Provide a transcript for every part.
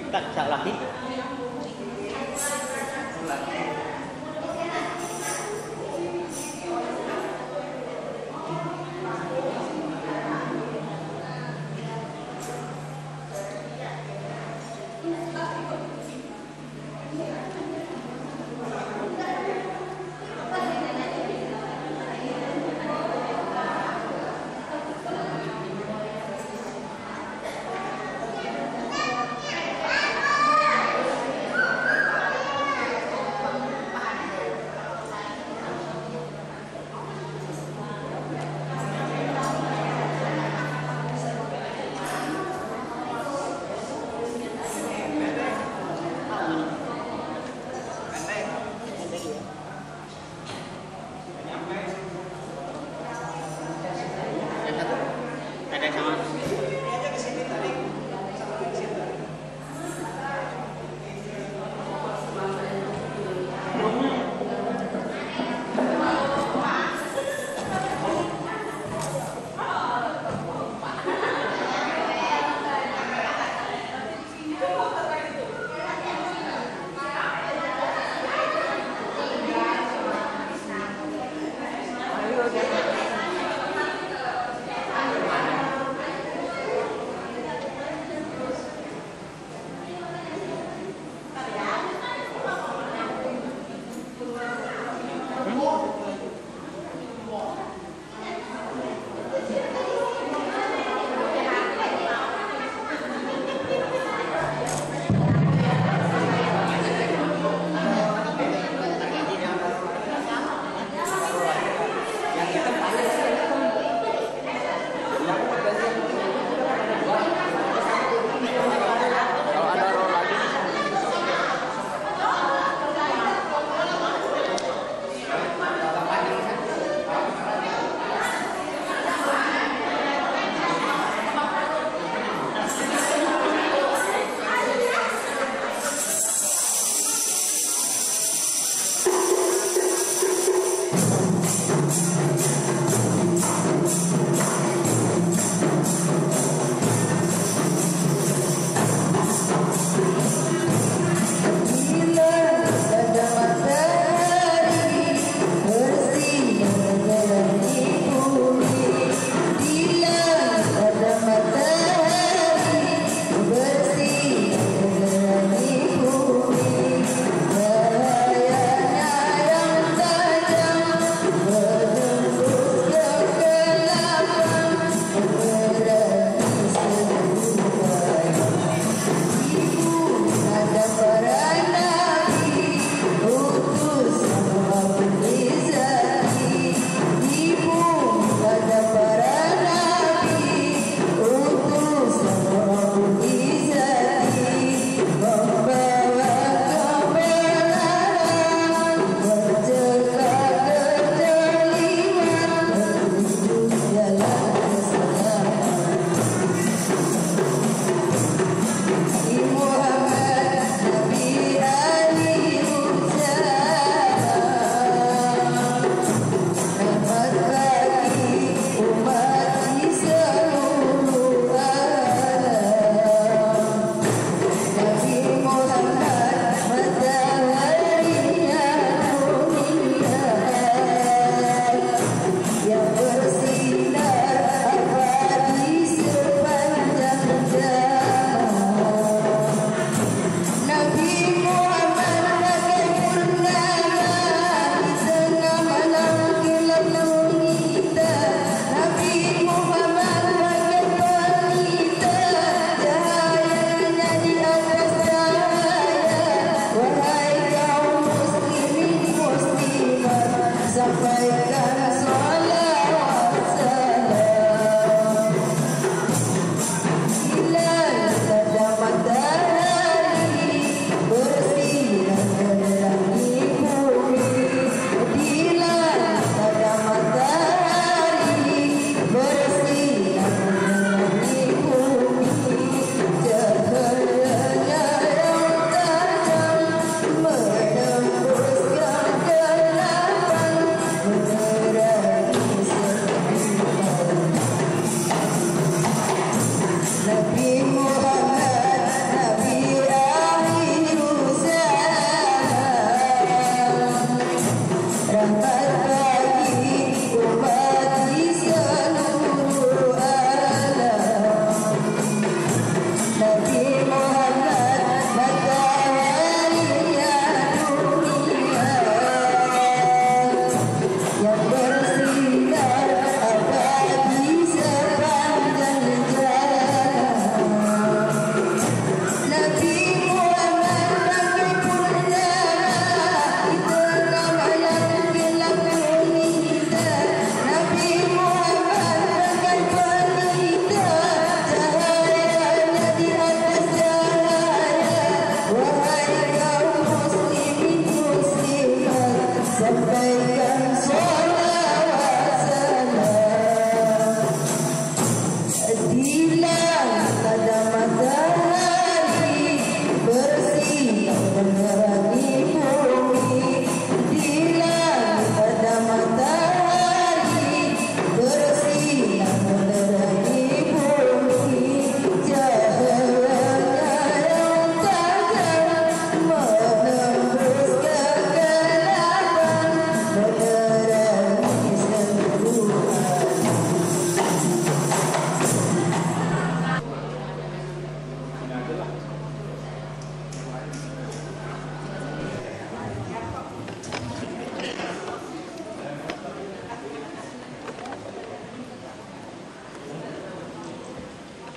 tak sak lagi.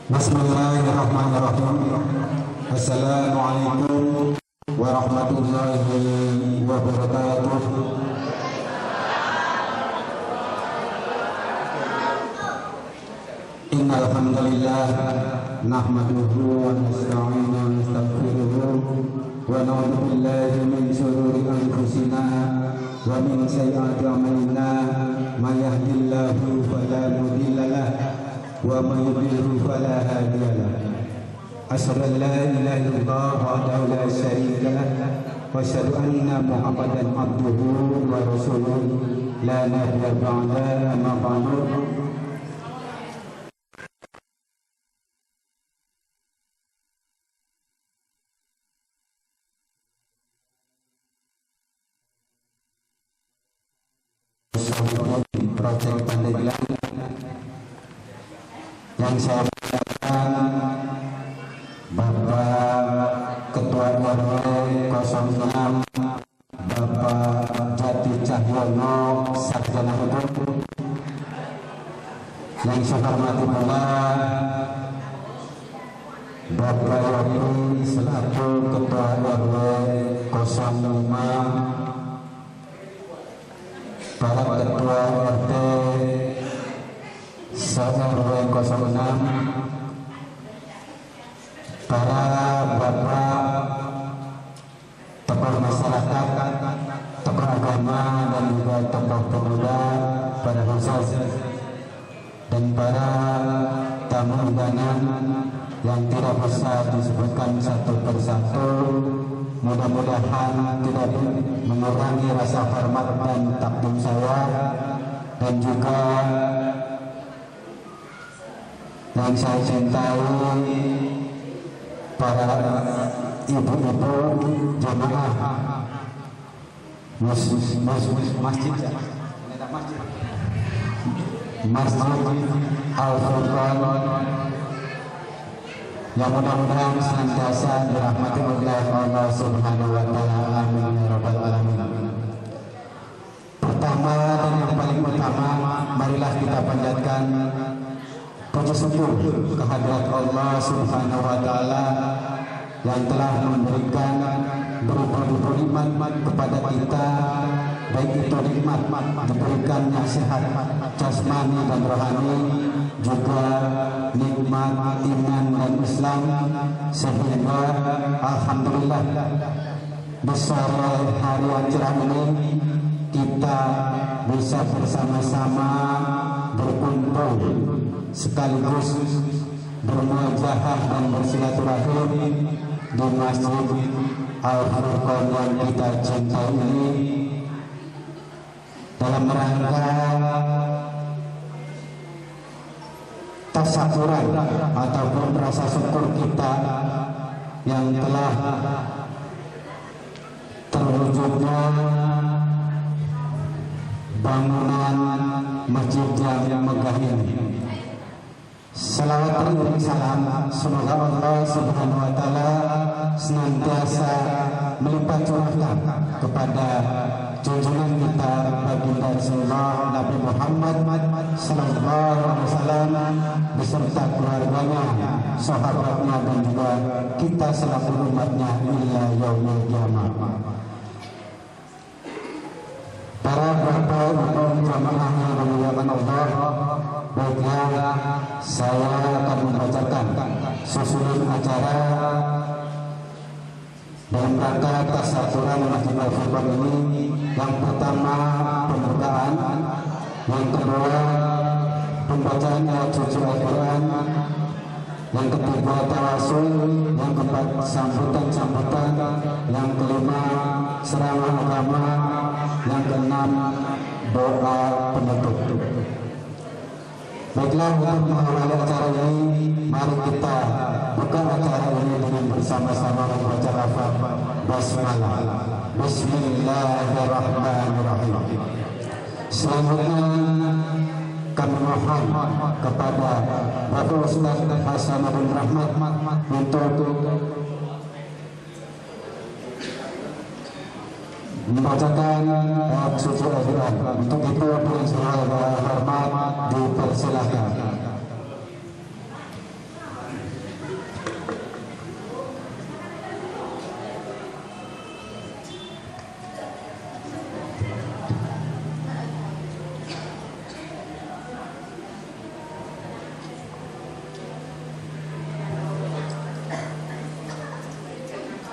Bismillahirrahmanirrahim. Assalamualaikum warahmatullahi wabarakatuh. Innal hamdalillah nahmaduhu wa nasta'inuhu wa nastaghfiruh wa na'udzu billahi min shururi anfusina wa min sayyiati a'malina may yahdihillahu fala mudilla lahu wa may yudlil fala hadiya lahu. Asyhadu an la ilaha illallah wahdahu la syarika lahu wa asyhadu anna Muhammadan abduhu wa rasuluh la nabiyya ba'da amma ba'du. Project Pandeglang yang saya muliakan Bapak Ketua RW 06 Bapak Jati Cahyono Sarjana Hukum, yang saya hormati pula Bapak Yogi selaku Ketua RW 05, para ketua RT RW 06, para bapak tokoh masyarakat, tokoh agama dan juga tokoh pemuda, para khusus dan para tamu undangan yang tidak bisa disebutkan satu persatu. Mudah-mudahan tidak mengurangi rasa hormat dan takdim saya, dan juga yang saya cintai para ibu-ibu jemaah Masjid Al-Furqan yang mudah-mudahan senantiasa dirahmati oleh Allah Subhanahu wa taala. Amin ya rabbal alamin. Pertama dan yang paling utama, marilah kita panjatkan puji syukur kehadirat Allah Subhanahu wa taala yang telah memberikan beribu-ribu nikmat kepada kita, baik itu nikmat diberikannya sehat jasmani dan rohani, juga nikmat iman dan Islam, sehingga alhamdulillah di sore hari yang cerah ini kita bisa bersama-sama berkumpul sekaligus bermuajahah dan bersilaturahim di Masjid Al-Furqan yang kita cintai ini, dalam rangka tasyakuran ataupun rasa syukur kita yang telah terwujudnya bangunan masjid yang megah ini. Salawat dan salam semoga Allah Subhanahu wa taala senantiasa melimpah curahkan kepada junjungan kita baginda Rasulullah Nabi Muhammad sallallahu alaihi wasallam beserta keluarganya, sahabatnya dan juga kita selaku umatnya ila yaumil qiyamah. Para bapak ibu jamaah yang dimuliakan Allah, baiklah saya akan membacakan susunan acara dalam rangka tasyaturan Masjid Al-Furqan ini. Yang pertama pembukaan, yang kedua pembacaan ayat suci Al-Quran, yang ketiga tawasul, yang keempat sambutan, yang kelima ceramah agama, yang keenam doa penutup. Baiklah, untuk mengawali acara ini, mari kita buka acara ini dengan bersama-sama membaca lafaz basmalah. Bismillahirrahmanirrahim. Selanjutnya kami mohon kepada Bapak Ustaz Hasan bin Rahmat untuk membacakan ayat suci Al-Quran. Untuk itu dengan segala hormat dipersilahkan.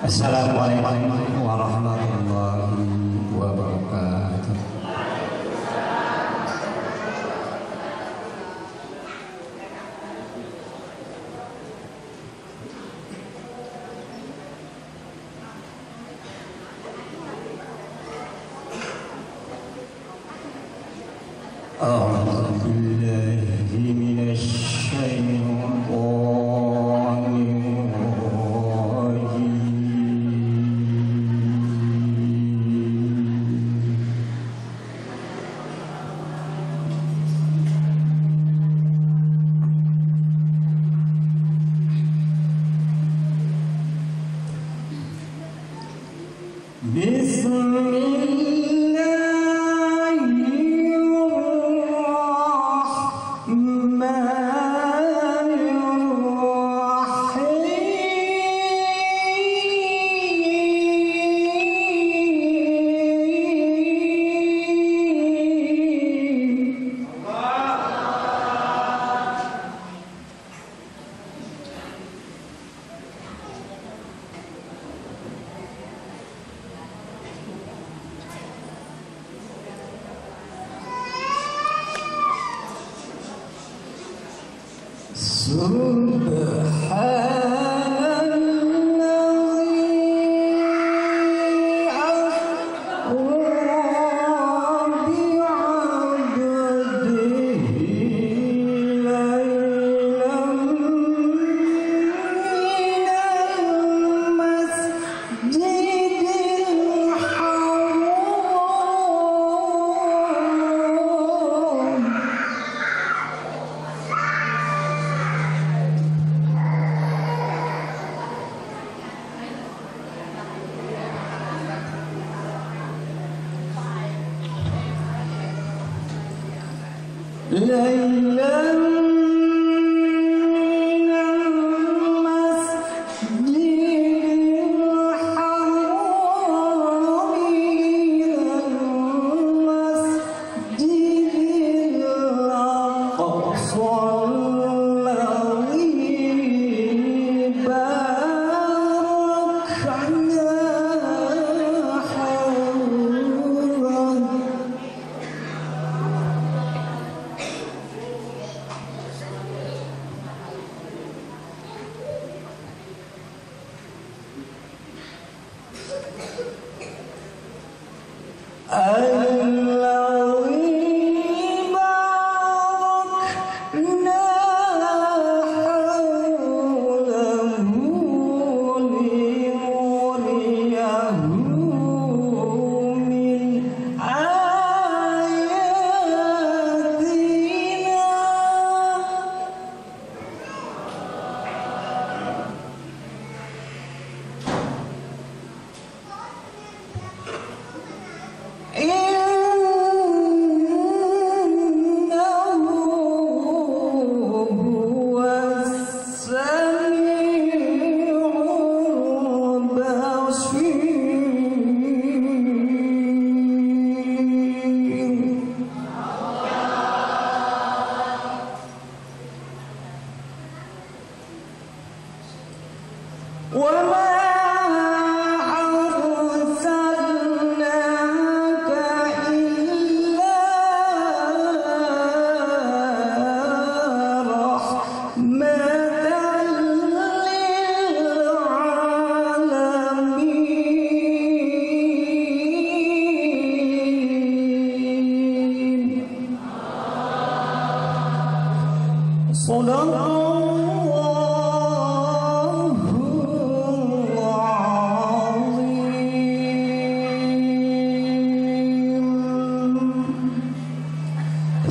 Assalamualaikum warahmatullahi wabarakatuh. A'udzu billahi minasy syaithanir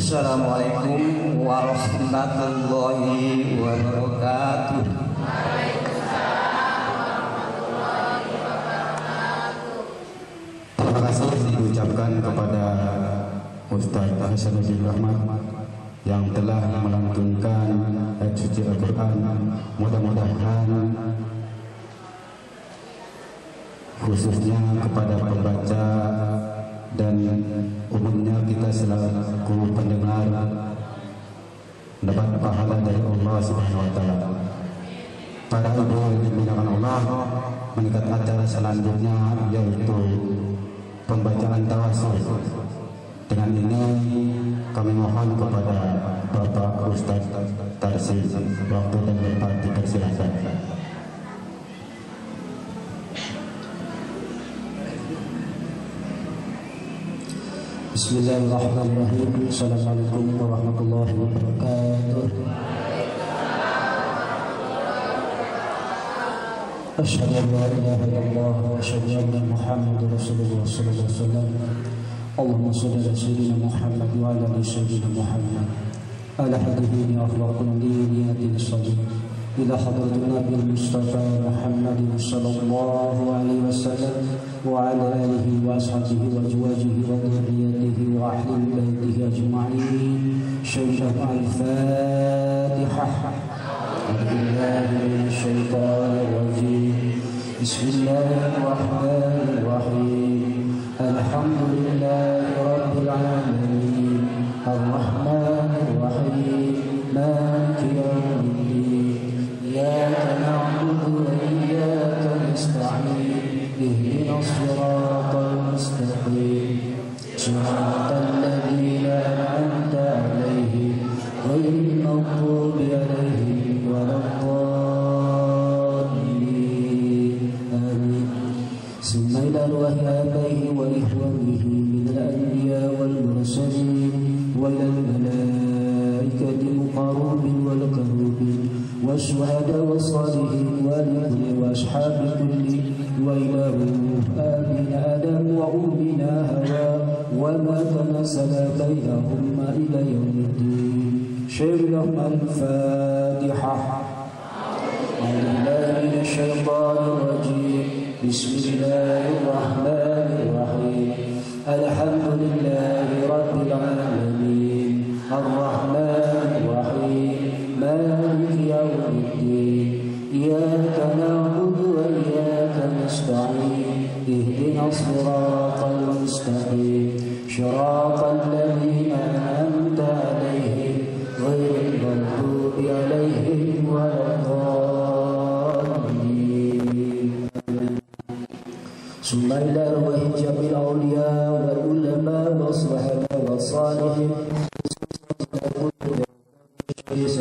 Assalamualaikum warahmatullahi wabarakatuh. Terima kasih diucapkan kepada Ustaz Hasanuddin Rahmat yang telah melantunkan ayat suci Al-Quran. Mudah-mudahan khususnya kepada pembaca dan umumnya kita selaku pendengar dapat pahala dari Allah Subhanahu wa taala. Para ibu yang dimuliakan Allah, meningkat acara selanjutnya yaitu pembacaan tawasul. Dengan ini kami mohon kepada Bapak Ustaz Tarsis waktu dan tempat dipersilakan. Bismillahirrahmanirrahim. Assalamualaikum warahmatullahi wabarakatuh. Asyhadu an la ilaha illallah wa asyhadu anna Muhammadar Rasulullah sallallahu alaihi wasallam. Allahumma shalli ala sayyidina Muhammad wa ala ali sayyidina Muhammad. Ala hadhihi akhlaqun niyatin salih. إلى حضرة النبي المصطفى محمد صلى الله عليه وسلم وعلى آله وأصحابه وأزواجه وذريته وأهل بيته أجمعين. شيخ الفاتحة. أعوذ بالله من الشيطان الرجيم. بسم الله الرحمن الرحيم. الحمد لله رب العالمين الرحمن الرحيم مالك يوم الدين. إياك نعبد وإياك نستعين. اهدنا الصراط المستقيم صراط الذين أنعمت عليهم غير المغضوب عليهم ولا الضالين آمين. ثم إلى أرواح آبائه وإخوانه من الأنبياء والمرسلين وإلى الملائكة المقربين والكروبين والشهداء والصالحين ولكل وأصحاب كل وإلى روح آبنا آدم وأمنا هوى وما تنزل بينهما إلى يوم الدين. شيخ الفاتحة. أعوذ بالله من الشيطان الرجيم. بسم الله الرحمن الرحيم. الحمد لله رب العالمين الرحمن الرحيم مالك يوم الدين. إياك نعبد وإياك نستعين. اهدنا الصراط المستقيم صراط الذين أنعمت عليهم غير المغضوب عليهم ولا الضالين. ثم إلى أرواح جميع الأولياء والعلماء والصحابة والصالحين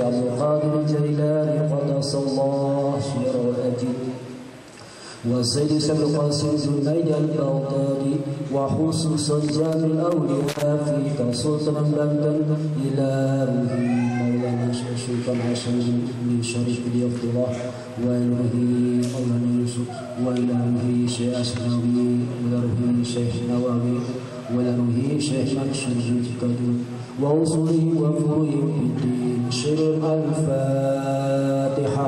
عبد القادر الجيلاني قدس الله سره الأجل وسيد سبع القاسم جنيد البغدادي وخصوصا جامع الأولياء في سلطان لندن إلى مولانا الشيخ الحسن بن شريف بن الله وإلهه مولانا يوسف وإلهه شيخ أسنوي وإلهه شيخ نووي وإلهه شيخ منشر الكدر وأصوله وفروعه في الدين. شر الفاتحة.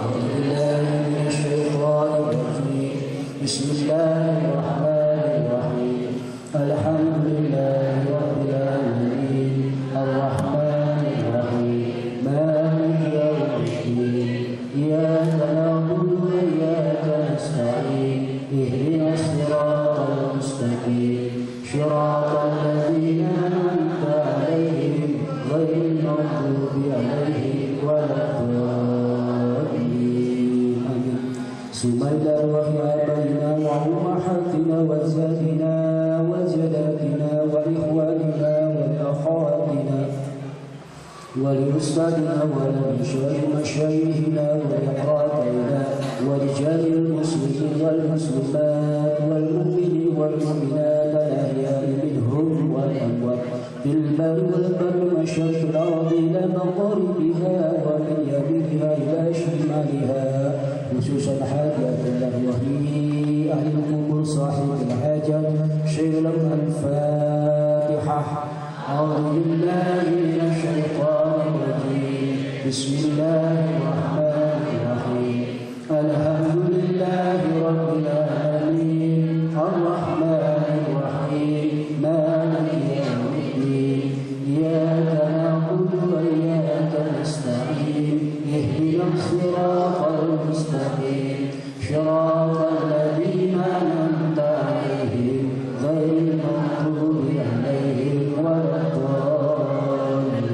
أعوذ بالله من الشيطان الرجيم. بسم الله الرحمن الرحيم. الحمد لله رب العالمين الرحمن الرحيم مالك يوم الدين. إياك نعبد وإياك نستعين. اهدنا الصراط المستقيم صراط الذين أنعمت عليهم غير المغضوب عليهم ولا الضالين آمين. ثم إلى أرواح آبائنا وأمهاتنا وأزواجنا وجداتنا وإخواننا وأخواتنا ولأستاذنا ولمشايخنا ولأقراننا ورجال المسلمين والمسلمات والمؤمنين والمؤمنات الأحياء منهم والأموات في البر والبر مشرق الأرض إلى مغربها ومن يمينها إلى شمالها خصوصا حاجة الله وهي أهل القبور صاحب الحاجة. شيخ الفاتحة. أعوذ بالله من الشيطان الرجيم. بسم الله الرحمن الرحيم. الحمد لله رب العالمين الرحمن الرحيم مالك يوم الدين. إياك نعبد وإياك نستعين. اهدنا الصراط المستقيم صراط الذين أنعمت عليهم غير المغضوب عليهم ولا الضالين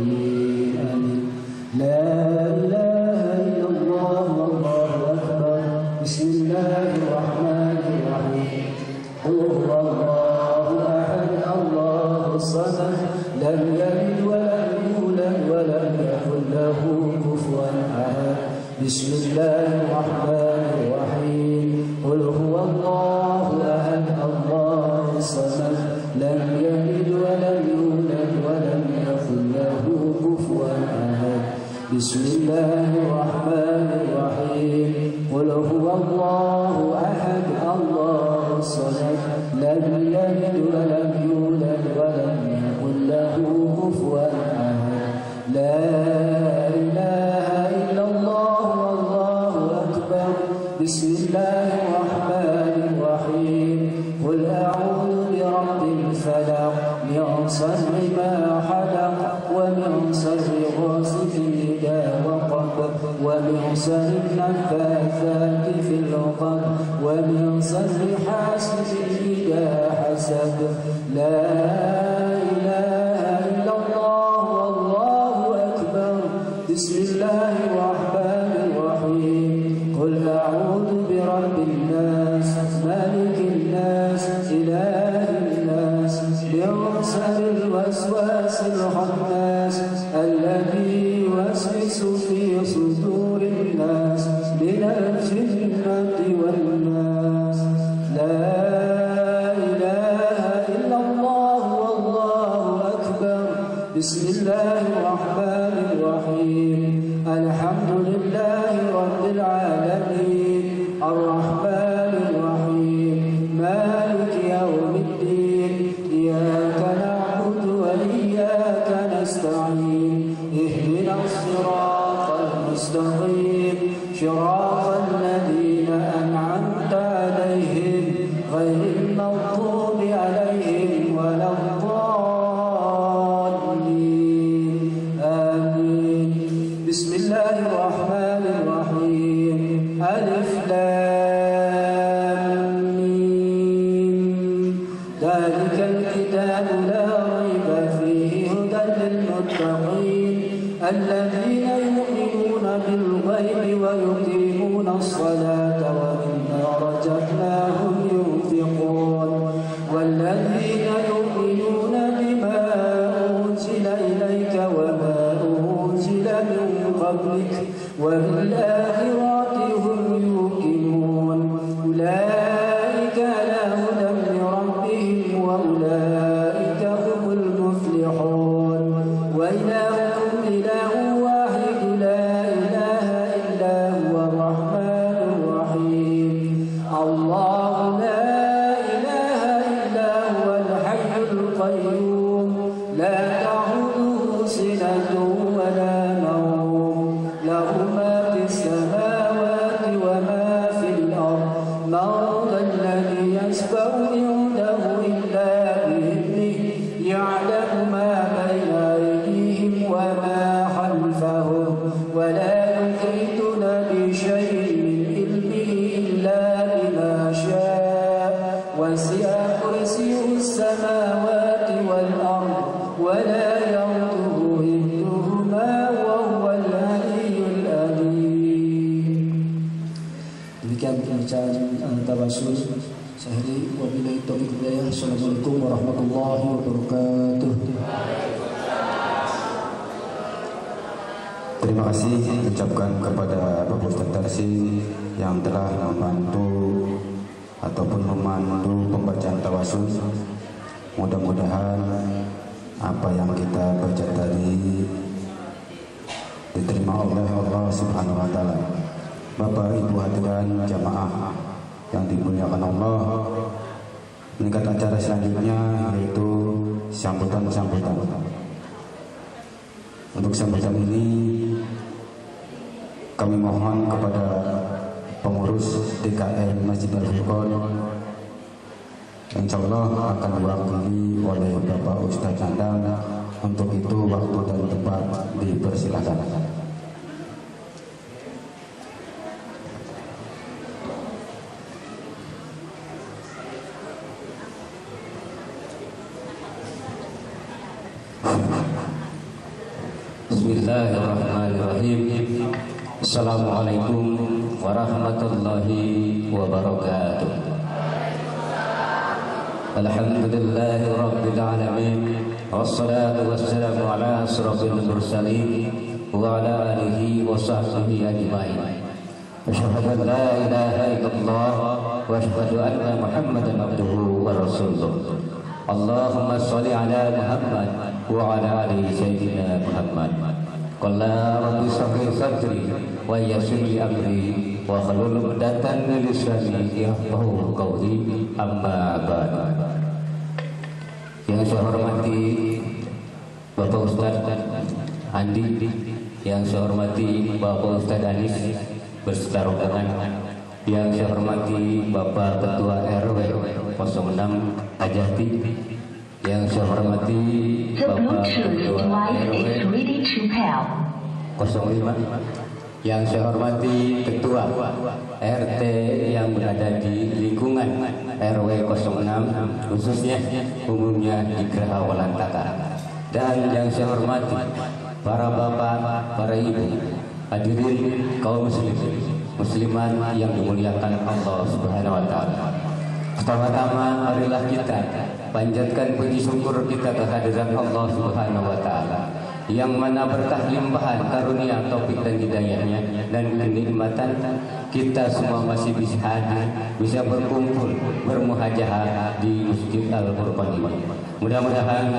آمين. لا إله يكن له كفوا أحد بسم الله الرحمن الرحيم قل هو الله أحد الله الصمد لم يلد ولم يولد ولم يكن له كفوا أحد بسم الله الرحمن الرحيم قل هو الله أحد الله الصمد لم يلد ولم يولد ولم يكن له كفوا أحد لا إله إلا الله والله أكبر بسم الله الرحمن الرحيم قل أعوذ برب الفلق من شر ما خلق ومن شر غاسق إذا وقب ومن شر النفاثات في العقد ومن شر حاسد إذا حسد لا إله إلا الله والله أكبر بسم الله الرحمن الرحيم قل أعوذ برب الناس مالك الناس إله الناس من شر الوسواس الخناس الذي يوسوس في صدور الناس من الجنة والناس لا إله إلا الله والله أكبر بسم الله الرحمن الرحيم الحمد لله رب العالمين الرحمن الرحيم مالك يوم الدين إياك نعبد وإياك نستعين اهدنا الصراط المستقيم صراط الذين أنعمت عليهم غير المغضوب عليهم ولا الضالين آمين بسم الله الرحمن الرحيم ألف لام ميم ذلك الكتاب لا ريب فيه هدى للمتقين الذين يؤمنون بالغيب ويقيمون الصلاة ومما رزقناهم ينفقون والذين يؤمنون بما أنزل إليك وما أنزل من قبلك وبالآخرة هم يوقنون أولئك على هدى من ربهم وأولئك هم المفلحون وإلهكم إله واحد لا إله إلا هو الرحمن الرحيم الله لا إله إلا هو الحي القيوم لا تأخذه سنة ولا نوم له ما في السماوات وما في الأرض من ذا الذي يشفع عنده إلا بإذنه يعلم ما بين أيديهم وما خلفهم ولا يحيطون بشيء من علمه إلا بما شاء وسع كرسيه السماوات والأرض ولا يؤوده حفظهما وهو العلي العظيم. Demikian pembacaan tawasul sehari. Wabillahi taufiq hidayah. Assalamualaikum warahmatullahi wabarakatuh. Terima kasih ucapkan kepada Bapak Ustadz Tarsi yang telah membantu ataupun memandu pembacaan tawasul. Mudah-mudahan apa yang kita baca tadi diterima oleh Allah Subhanahu wa taala. Bapak Ibu hadirin jamaah yang dimuliakan Allah, meningkat acara selanjutnya yaitu sambutan-sambutan. Untuk sambutan ini kami mohon kepada pengurus DKM Masjid Al-Furqan, insyaallah akan diwakili oleh Bapak Ustadz Candang. Untuk itu waktu dan tempat dipersilakan. Bismillahirrahmanirrahim. Assalamualaikum warahmatullahi wabarakatuh. Alhamdulillahi rabbil alamin. Wassalatu wassalamu ala asrafil mursalin wa ala alihi wa sahbihi ajma'in. Asyhadu an la ilaha illallah wa asyhadu anna Muhammadan abduhu wa rasuluh. Allahumma shalli ala Muhammad wa ala ali sayyidina Muhammad. Qala rabbi shrah sadri wa yassir li amri wa hlul 'uqdatam min lisani yafqahu qawli. Amma ba'd. Yang saya hormati Bapak Ustaz Andi, yang saya hormati Bapak Ustaz Anis beserta rombongan, yang saya hormati Bapak Ketua RW 06 Ajati, yang saya hormati Bapak Ketua RW 05, yang saya hormati Ketua RT yang berada di lingkungan RW 06, khususnya umumnya di Geraha Walantaka, dan yang saya hormati para bapak, para ibu, hadirin kaum musliman yang dimuliakan Allah Subhanahu wa taala. Pertama-tama marilah kita panjatkan puji syukur kita kehadirat Allah Subhanahu wa taala yang mana berkah limpahan karunia taufik dan hidayahnya dan kenikmatan kita semua masih bisa hadir, bisa berkumpul bermuhajahah di Masjid Al-Furqan ini. Mudah-mudahan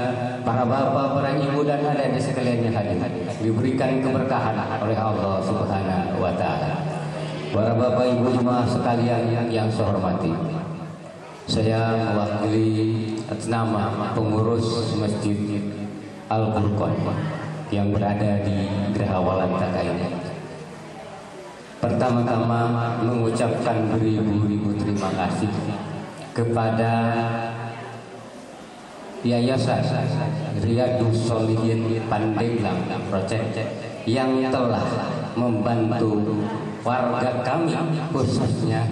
para bapak, para ibu dan adik sekalian yang hadir diberikan keberkahan oleh Allah Subhanahu wa taala. Para bapak ibu jemaah sekalian yang saya hormati, saya mewakili atas nama pengurus Masjid Al-Furqan yang berada di Geraha Walantaka ini. Pertama-tama mengucapkan beribu-ribu terima kasih kepada Yayasan Riyadus Sholihin Pandeglang Project yang telah membantu warga kami khususnya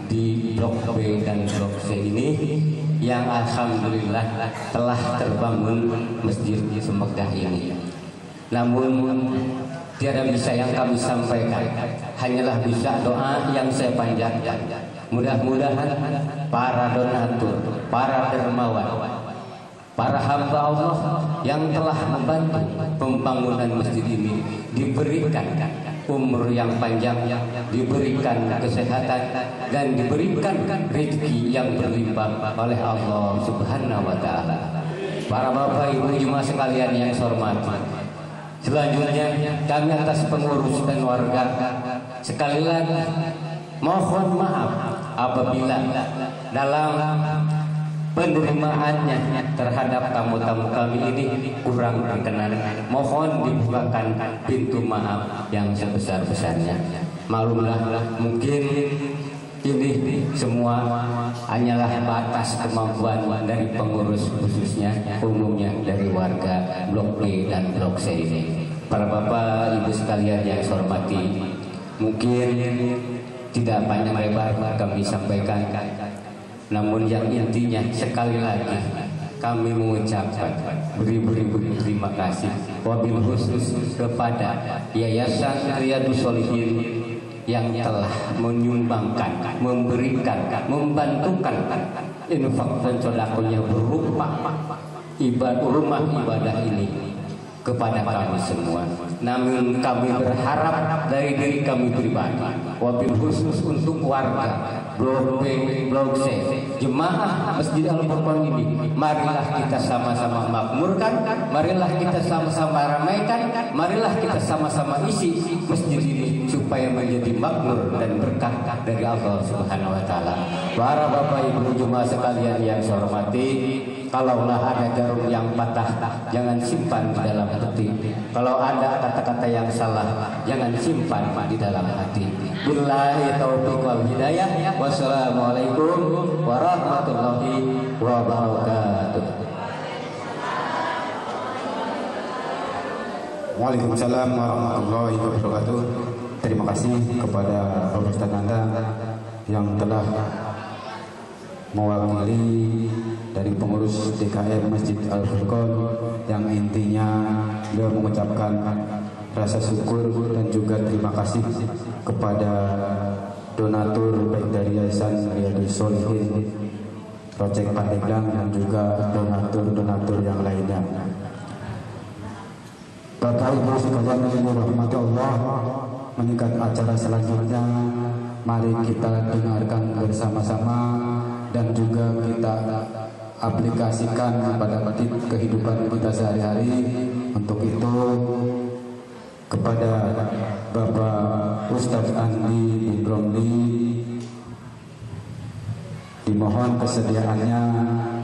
di Blok B dan Blok C ini, yang alhamdulillah telah terbangun masjid Semegah ini. Namun tiada bisa yang kami sampaikan, hanyalah bisa doa yang saya panjatkan. Mudah-mudahan para donatur, para dermawan, para hamba Allah yang telah membantu pembangunan masjid ini diberikan umur yang panjang, diberikan kesehatan, dan diberikan rezeki yang berlimpah oleh Allah Subhanahu wa taala. Para bapak ibu jemaah sekalian yang saya hormati, selanjutnya kami atas pengurus dan warga sekali lagi mohon maaf apabila dalam penerimaannya terhadap tamu-tamu kami ini kurang berkenan. Mohon dibukakan pintu maaf yang sebesar-besarnya. Maklumlah, mungkin ini semua hanyalah batas kemampuan dari pengurus, khususnya umumnya dari warga Blok B dan Blok C ini. Para bapak ibu sekalian yang saya hormati, mungkin tidak panjang lebar kami sampaikan, namun yang intinya sekali lagi kami mengucapkan beribu-ribu terima kasih wabil khusus kepada Yayasan Riyadus Sholihin yang telah menyumbangkan, memberikan, membantukan infak dan sedekahnya berupa rumah ibadah ini kepada kami semua. Namun kami berharap dari diri kami pribadi, wabil khusus untuk warga Blok B, Blok C, jemaah Masjid Al-Furqan ini, marilah kita sama-sama makmurkan, marilah kita sama-sama ramaikan, marilah kita sama-sama isi masjid ini supaya menjadi makmur dan berkah dari Allah Subhanahu wa taala. Para bapak ibu jemaah sekalian yang saya hormati, kalaulah ada jarum yang patah, jangan simpan di dalam hati. Kalau ada kata-kata yang salah, jangan simpan di dalam hati. Billahi taufiq wal hidayah. Wassalamualaikum warahmatullahi wabarakatuh. Waalaikumsalam warahmatullahi wabarakatuh. Terima kasih kepada Bapak Ustaz Anda yang telah mewakili dari pengurus DKM Masjid Al-Furqan, yang intinya beliau mengucapkan rasa syukur dan juga terima kasih kepada donatur baik dari Yayasan Riyadus Sholihin Project Pandeglang dan juga donatur-donatur yang lainnya. Bapak Ibu sekalian yang dirahmati Allah, meningkat acara selanjutnya mari kita dengarkan bersama-sama dan juga kita aplikasikan pada kehidupan kita sehari-hari. Untuk itu kepada Bapak Ustadz Andi bin Romli dimohon kesediaannya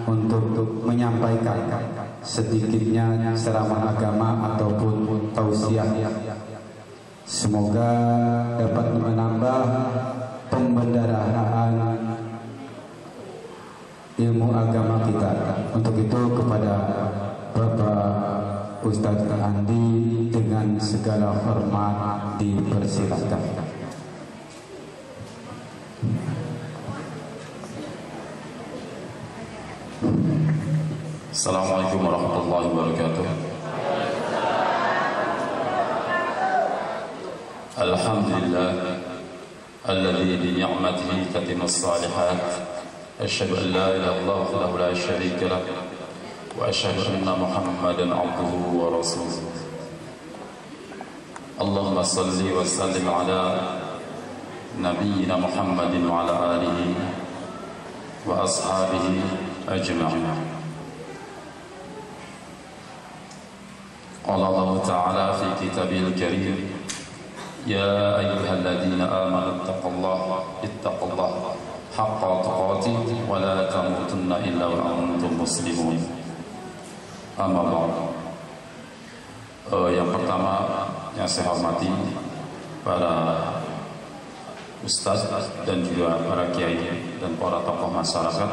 untuk menyampaikan sedikitnya ceramah agama ataupun tausiah. Semoga dapat menambah pembendaharaan ilmu agama kita. Untuk itu kepada Bapak Ustadz Andi dengan segala hormat dipersilakan. Assalamualaikum warahmatullahi wabarakatuh. Alhamdulillah alladzi bi ni'matihi tatimmus shalihat. Asyhadu an la ilaha illallah wahdahu la syarika lah wa asyhadu anna Muhammadan abduhu wa rasuluh. Allahumma shalli wa sallim ala nabiyyina Muhammadin wa ala alihi wa ashabihi ajma'in. قال الله تعالى في كتابه الكريم يا أيها الذين آمنوا اتقوا الله حق تقاته ولا تموتن إلا وأنتم مسلمون. أما بعد. Yang pertama yang saya hormati para ustaz dan juga para kiai dan para tokoh masyarakat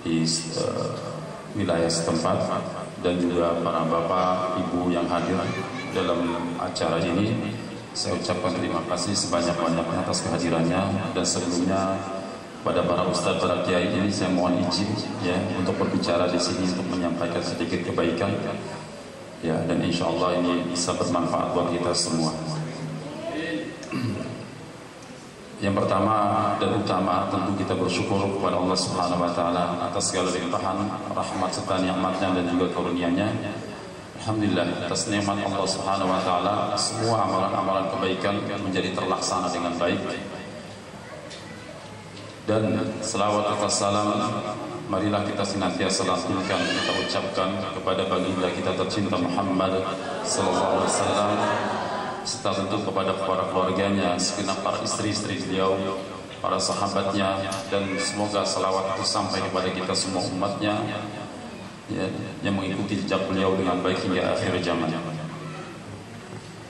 di wilayah setempat, dan juga para bapak ibu yang hadir dalam acara ini. Saya ucapkan terima kasih sebanyak-banyaknya atas kehadirannya. Dan sebelumnya pada para ustadz, para kiai ini saya mohon izin ya untuk berbicara di sini untuk menyampaikan sedikit kebaikan ya, dan insya Allah ini bisa bermanfaat buat kita semua. Yang pertama dan utama tentu kita bersyukur kepada Allah Subhanahu wa taala atas segala limpahan rahmat serta nikmatnya dan juga karunia-Nya. Alhamdulillah atas nikmat Allah Subhanahu wa taala semua amalan-amalan kebaikan menjadi terlaksana dengan baik. Dan selawat serta salam marilah kita senantiasa lantunkan, kita ucapkan kepada baginda kita tercinta Muhammad sallallahu alaihi wasallam, serta tentu kepada para keluarganya, segenap para istri-istri beliau, para sahabatnya, dan semoga salawat itu sampai kepada kita semua umatnya ya, yang mengikuti jejak beliau dengan baik hingga akhir zaman.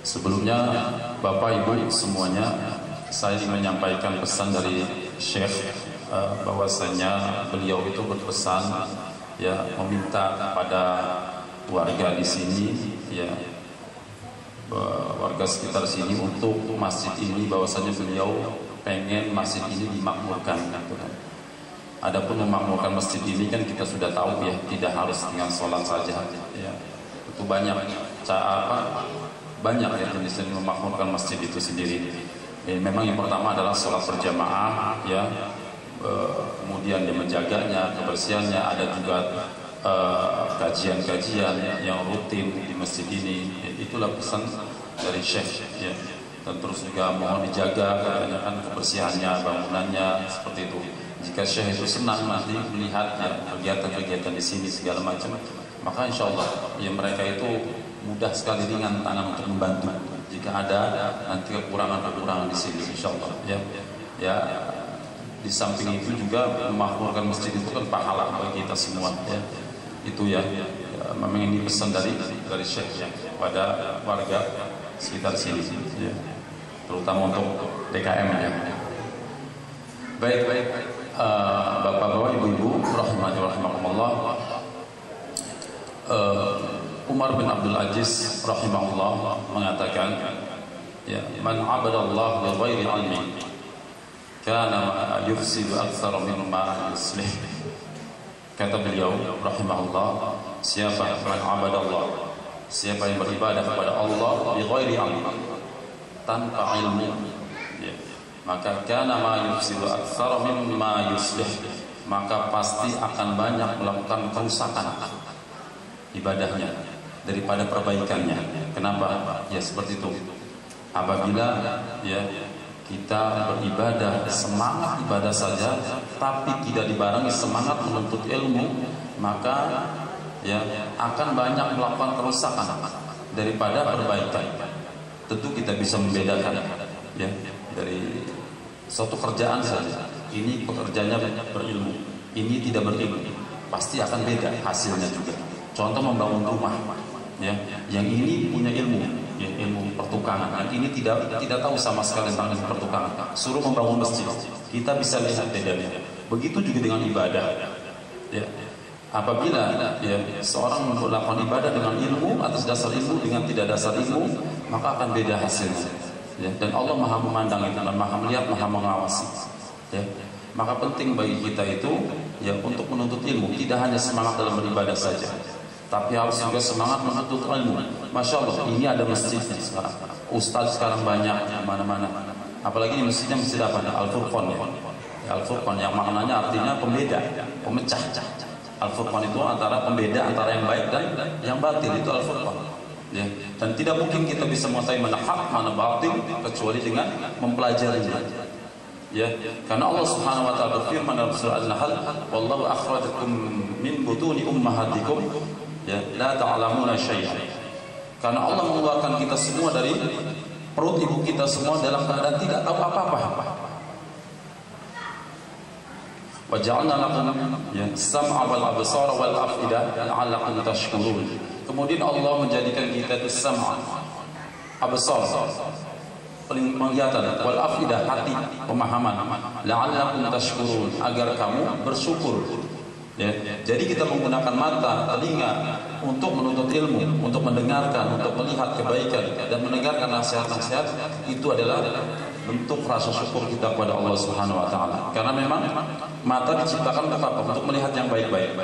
Sebelumnya Bapak Ibu semuanya, saya ingin menyampaikan pesan dari Syekh bahwasanya beliau itu berpesan ya, meminta kepada warga di sini ya, warga sekitar sini untuk masjid ini, bahwasanya beliau pengen masjid ini dimakmurkan gitu kan. Adapun memakmurkan masjid ini kan kita sudah tahu ya, tidak harus dengan sholat saja ya. Itu banyak banyak ya jenis memakmurkan masjid itu sendiri. Memang yang pertama adalah sholat berjamaah ya, kemudian dia menjaganya, kebersihannya, ada juga kajian-kajian yang rutin di masjid ini. Itulah pesan dari Syekh ya. Dan terus juga mohon dijaga katanya kan kebersihannya, bangunannya seperti itu. Jika Syekh itu senang nanti melihat ya, kegiatan-kegiatan di sini segala macam, maka insya Allah ya mereka itu mudah sekali, ringan tangan untuk membantu jika ada nanti kekurangan-kekurangan di sini insya Allah ya. Ya di samping itu juga memakmurkan masjid itu kan pahala bagi kita semua ya. Itu ya, memang ini pesan dari Syekh ya pada warga sekitar sini ya, terutama untuk DKM ya. Baik, bapak-bapak, ibu-ibu, rahimakumullah. Umar bin Abdul Aziz rahimahullah mengatakan ya, man abadallah bi ghairi ilmi kana yufsidu aktsara mimma yuslih. Kata beliau rahimahullah, siapa man abadallah, siapa yang beribadah kepada Allah bi ghairi ilmi, tanpa ilmu ya, maka kana ma yufsidu aktsara mimma yuslih, maka pasti akan banyak melakukan kerusakan ibadahnya daripada perbaikannya. Kenapa? Ya seperti itu. Apabila ya kita beribadah, semangat ibadah saja, tapi tidak dibarengi semangat menuntut ilmu, maka ya akan banyak melakukan kerusakan daripada perbaikan. Tentu kita bisa membedakan ya dari suatu kerjaan saja. Ini pekerjaannya berilmu, ini tidak berilmu, pasti akan beda hasilnya juga. Contoh membangun rumah, ya, yang ini punya ilmu, ya, ilmu pertukangan, yang ini tidak tahu sama sekali tentang ilmu pertukangan. Suruh membangun masjid, kita bisa lihat bedanya. Begitu juga dengan ibadah, ya. Apabila ya seorang melakukan ibadah dengan ilmu atas dasar ilmu dengan tidak dasar ilmu, maka akan beda hasilnya. Ya, dan Allah Maha memandang itu dan Maha melihat, Maha mengawasi. Ya, maka penting bagi kita itu ya untuk menuntut ilmu, tidak hanya semangat dalam beribadah saja, tapi harus juga semangat menuntut ilmu. Masya Allah, ini ada masjidnya sekarang. Ustaz sekarang banyak mana-mana. Apalagi di masjidnya masjid apa? Al-Furqan ya. Al-Furqan yang maknanya artinya pembeda, pemecah. Al-Furqan itu antara pembeda antara yang baik dan yang batil, itu Al-Furqan. Ya. Dan tidak mungkin kita bisa mengetahui mana hak, mana batil kecuali dengan mempelajarinya. Ya, karena Allah Subhanahu wa taala berfirman dalam surah An-Nahl, "Wallahu akhrajakum min butuni ummahatikum ya la ta'lamuna syai'an." Karena Allah mengeluarkan kita semua dari perut ibu kita semua dalam keadaan tidak tahu apa-apa. Wa ja'alna lakum ya sam'a wal absara wal af'ida la'allakum tashkurun. Kemudian Allah menjadikan kita itu sam'a, absar, penglihatan, wal afidah, hati, pemahaman, la'allakum tashkurun, agar kamu bersyukur. Ya. Jadi kita menggunakan mata, telinga untuk menuntut ilmu, untuk mendengarkan, untuk melihat kebaikan dan mendengarkan nasihat-nasihat, itu adalah bentuk rasa syukur kita kepada Allah Subhanahu wa taala. Karena memang mata diciptakan untuk apa? Untuk melihat yang baik-baik.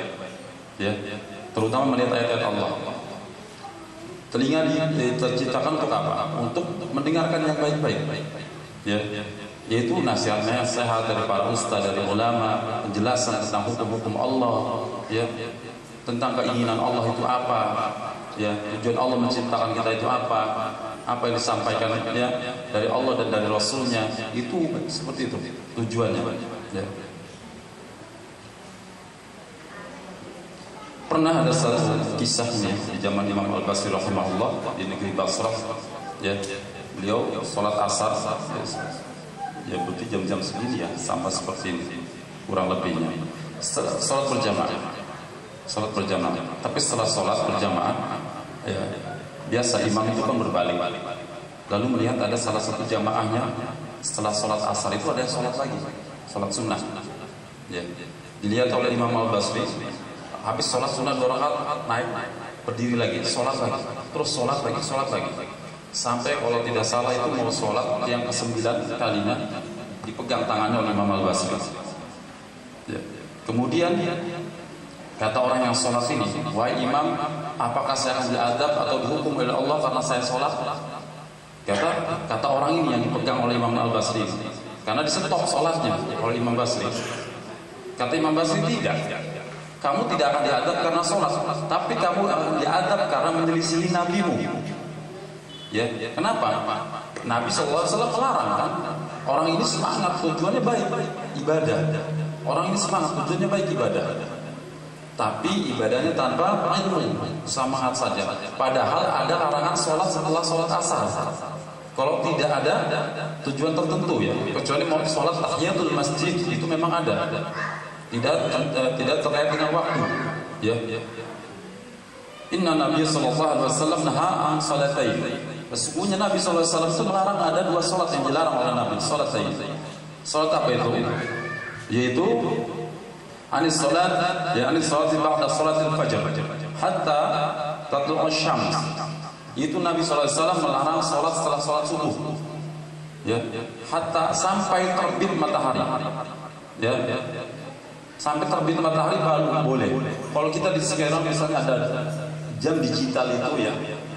Ya. Terutama melihat ayat-ayat Allah. Telinga diciptakan untuk apa? Untuk mendengarkan yang baik-baik. Ya, yaitu nasihat-nasihat dari para ustaz, dari ulama, penjelasan tentang hukum-hukum Allah, ya, tentang keinginan Allah itu apa, ya, tujuan Allah menciptakan kita itu apa yang disampaikan ya dari Allah dan dari Rasulnya, itu seperti itu tujuannya. Ya. Pernah ada satu kisah ini di zaman Imam Al-Basri rahimahullah di negeri Basrah. Ya, beliau sholat asar, ya berarti jam-jam segini ya, sama seperti ini kurang lebihnya. Sholat berjamaah. Tapi setelah sholat berjamaah, ya, biasa imam itu kan berbalik. Lalu melihat ada salah satu jamaahnya setelah sholat asar itu ada yang sholat lagi, sholat sunnah. Ya, dilihat oleh Imam Al-Basri. Habis sholat sunnah 2 rakaat, naik, berdiri lagi, sholat lagi, terus sholat lagi, sampai kalau tidak salah itu mau sholat yang ke-9 kalinya dipegang tangannya oleh Imam Al-Basri. Ya. Kemudian kata orang yang sholat ini, wahai imam, apakah saya akan diadab atau dihukum oleh Allah karena saya sholat? Kata orang ini yang dipegang oleh Imam Al-Basri, karena disetop sholatnya oleh Imam Basri. Kata Imam Basri, tidak. Kamu tidak akan diadab karena sholat, tapi kamu akan diadab karena menyelisihi nabimu. Ya, kenapa? Nabi SAW melarang kan? Orang ini semangat, tujuannya baik, ibadah. Orang ini semangat, tujuannya baik, ibadah. Tapi ibadahnya tanpa ilmu, semangat saja. Padahal ada larangan sholat setelah sholat asar. Kalau tidak ada tujuan tertentu ya, kecuali mau sholat tahiyatul masjid, itu memang ada. Tidak terkait dengan waktu. Ya. Inna Nabi sallallahu alaihi wasallam naha an salatain. Sesungguhnya Nabi sallallahu alaihi wasallam itu melarang ada 2 salat yang dilarang oleh Nabi, salatain. Salat apa itu? Yaitu anis salat ba'da salatil fajr hatta tatlu'u syams. Itu Nabi sallallahu alaihi wasallam melarang salat setelah salat subuh. Ya, hatta sampai terbit matahari. Ya. Sampai terbit matahari baru boleh. Kalau kita di sekarang misalnya ada jam digital itu ya,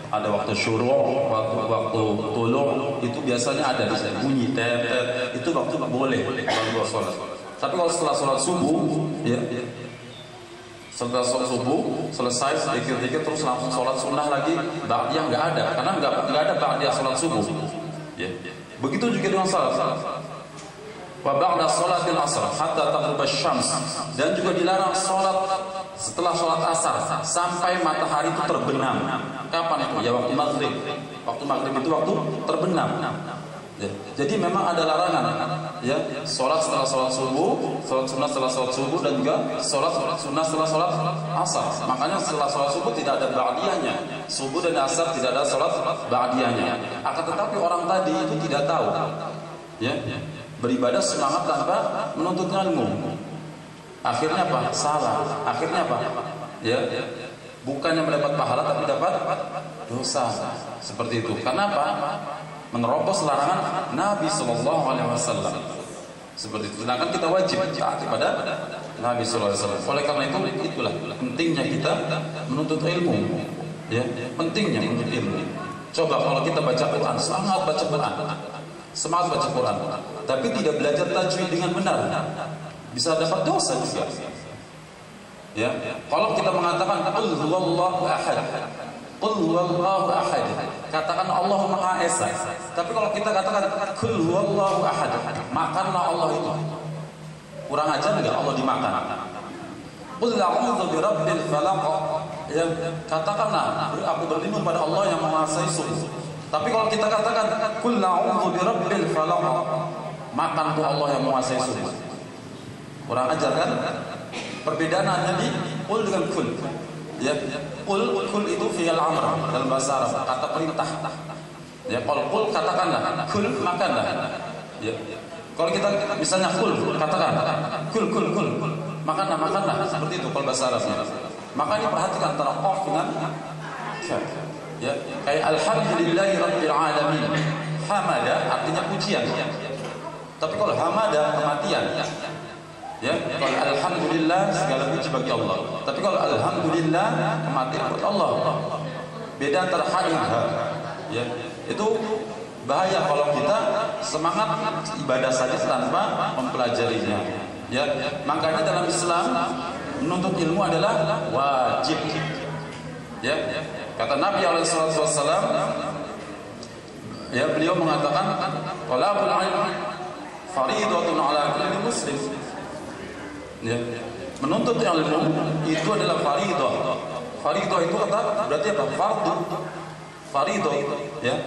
ada waktu syuruq, waktu tulu, itu biasanya ada di sana bunyi tet, itu waktu boleh kalau sholat. Tapi kalau setelah sholat subuh, ya, Setelah sholat subuh selesai sedikit-sedikit terus langsung sholat sunnah lagi, ba'diyah nggak ada, karena nggak ada ba'diyah sholat subuh. Ya. Begitu juga dengan salat. Wa ba'da sholatil asr hatta taghrib asy-syams, dan juga dilarang sholat setelah sholat asar sampai matahari itu terbenam. Kapan itu? Ya waktu maghrib. Waktu maghrib itu waktu terbenam. Ya. Jadi memang ada larangan, ya, sholat setelah sholat subuh, sholat sunnah setelah sholat subuh, dan juga sholat sunnah setelah sholat asar. Makanya setelah sholat subuh tidak ada ba'diyahnya, subuh dan asar tidak ada sholat ba'diyahnya. Akan tetapi orang tadi itu tidak tahu, ya, beribadah semangat tanpa menuntut ilmu. Akhirnya apa? Salah. Akhirnya apa? Ya, bukannya mendapat pahala tapi dapat dosa. Seperti itu. Kenapa? Menerobos larangan Nabi Sallallahu Alaihi Wasallam. Seperti itu. Sedangkan kita wajib taat kepada Nabi Sallallahu Alaihi Wasallam. Oleh karena itu, itulah pentingnya kita menuntut ilmu. Ya, pentingnya menuntut ilmu. Coba kalau kita baca Quran, semangat baca Quran, semangat baca Quran, tapi tidak belajar tajwid dengan benar, bisa dapat dosa juga. Ya, kalau kita mengatakan Qul huwallahu ahad, Qul huwallahu ahad, katakan Allah Maha Esa. Tapi kalau kita katakan Qul huwallahu ahad, makanlah Allah itu. Kurang ajar enggak Allah dimakan? Qul a'udzu birabbil falaq, ya, katakanlah aku berlindung pada Allah yang menguasai subuh. Tapi kalau kita katakan Qul a'udzu birabbil falaq, makan tuh Allah yang menguasai subuh. Kurang ajar kan? Perbedaan hanya di qul dengan kul. Ya, kul itu fi'il amr dalam bahasa Arab, kata perintah. Ya, kalau kul katakanlah, kul makanlah. Ya. Kalau kita misalnya kul katakan kul makanlah seperti itu kalau bahasa Arabnya. Makanya perhatikan antara qaf dengan kaf. Ya, kayak alhamdulillahi rabbil alamin. Hamada artinya pujian. Tapi kalau hamada kematian. Ya, kalau alhamdulillah segala puji bagi Allah. Tapi kalau alhamdulillah kematian buat Allah. Beda antara ha dan ha. Ya, itu bahaya kalau kita semangat ibadah saja tanpa mempelajarinya. Ya, makanya dalam Islam menuntut ilmu adalah wajib. Ya, kata Nabi SAW, ya, beliau mengatakan talabul ilmi fariidatun ala kulli muslim. Ya, menuntut ilmu itu adalah fariidah. Fariidah itu kata berarti apa? Fardu. Fariidah, ya.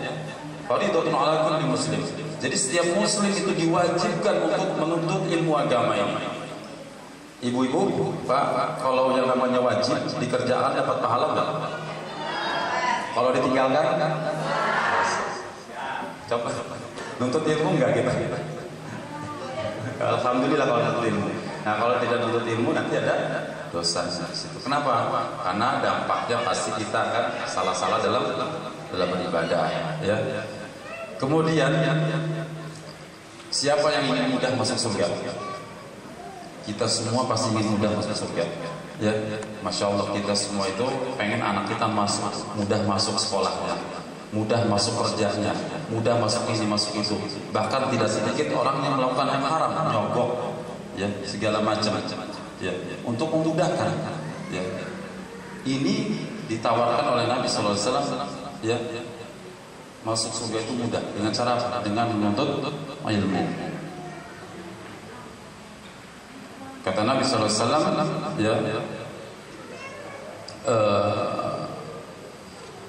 Fariidatun ala kulli muslim. Jadi setiap muslim itu diwajibkan untuk menuntut ilmu agama ini. Ibu-ibu, Pak, kalau yang namanya wajib dikerjakan dapat pahala enggak? Kalau ditinggalkan? Coba nuntut ilmu enggak kita? Alhamdulillah kalau nuntut ilmu. Nah, kalau tidak nuntut ilmu nanti ada dosa di situ. Kenapa? Karena dampaknya pasti kita akan salah-salah dalam beribadah, ya. Kemudian siapa yang ingin mudah masuk surga? Kita semua pasti ingin mudah masuk surga. Ya, Masya Allah, kita semua itu pengen anak kita mudah masuk sekolahnya, mudah masuk kerjanya, mudah masuk ini masuk itu. Bahkan tidak sedikit orang yang melakukan yang haram, nyogok, ya, segala macam, ya, untuk memudahkan. Ya, ini ditawarkan oleh Nabi SAW, ya, masuk surga itu mudah dengan cara dengan menuntut ilmu. Kata Nabi SAW, ya,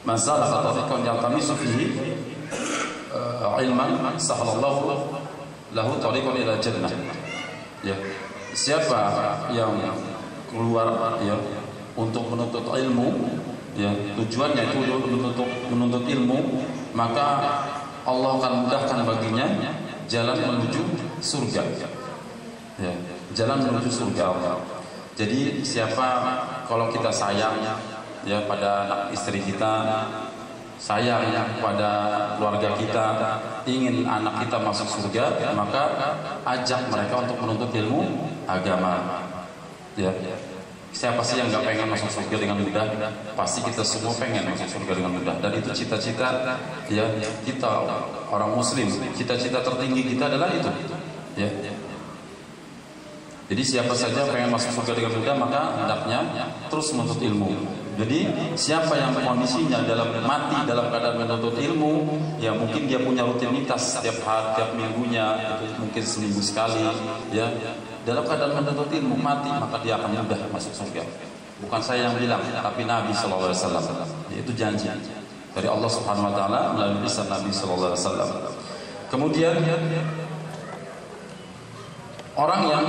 man salaka tariqan yaltamisu fihi ilman sahalallahu lahu tariqan ila jannah. Ya, siapa yang keluar, ya, untuk menuntut ilmu, ya, tujuannya itu untuk menuntut ilmu, maka Allah akan mudahkan baginya jalan menuju surga. Ya, jalan menuju surga Allah. Jadi siapa, kalau kita sayang, ya, pada anak istri kita, sayang pada keluarga kita, ingin anak kita masuk surga, maka ajak mereka untuk menuntut ilmu agama. Ya, siapa sih yang nggak pengen masuk surga dengan mudah? Pasti kita semua pengen masuk surga dengan mudah. Dan itu cita-cita, ya, kita orang Muslim. Cita-cita tertinggi kita adalah itu. Ya. Jadi siapa saja pengen masuk surga dengan mudah, maka hendaknya terus menuntut ilmu. Jadi siapa yang kondisinya dalam mati dalam keadaan menuntut ilmu, ya mungkin dia punya rutinitas setiap hari, tiap minggunya, itu mungkin seminggu sekali, ya dalam keadaan menuntut ilmu mati, maka dia akan mudah masuk surga. Bukan saya yang bilang, tapi Nabi SAW. Itu janji dari Allah Subhanahu Wa Taala melalui lisan Nabi SAW. Kemudian orang yang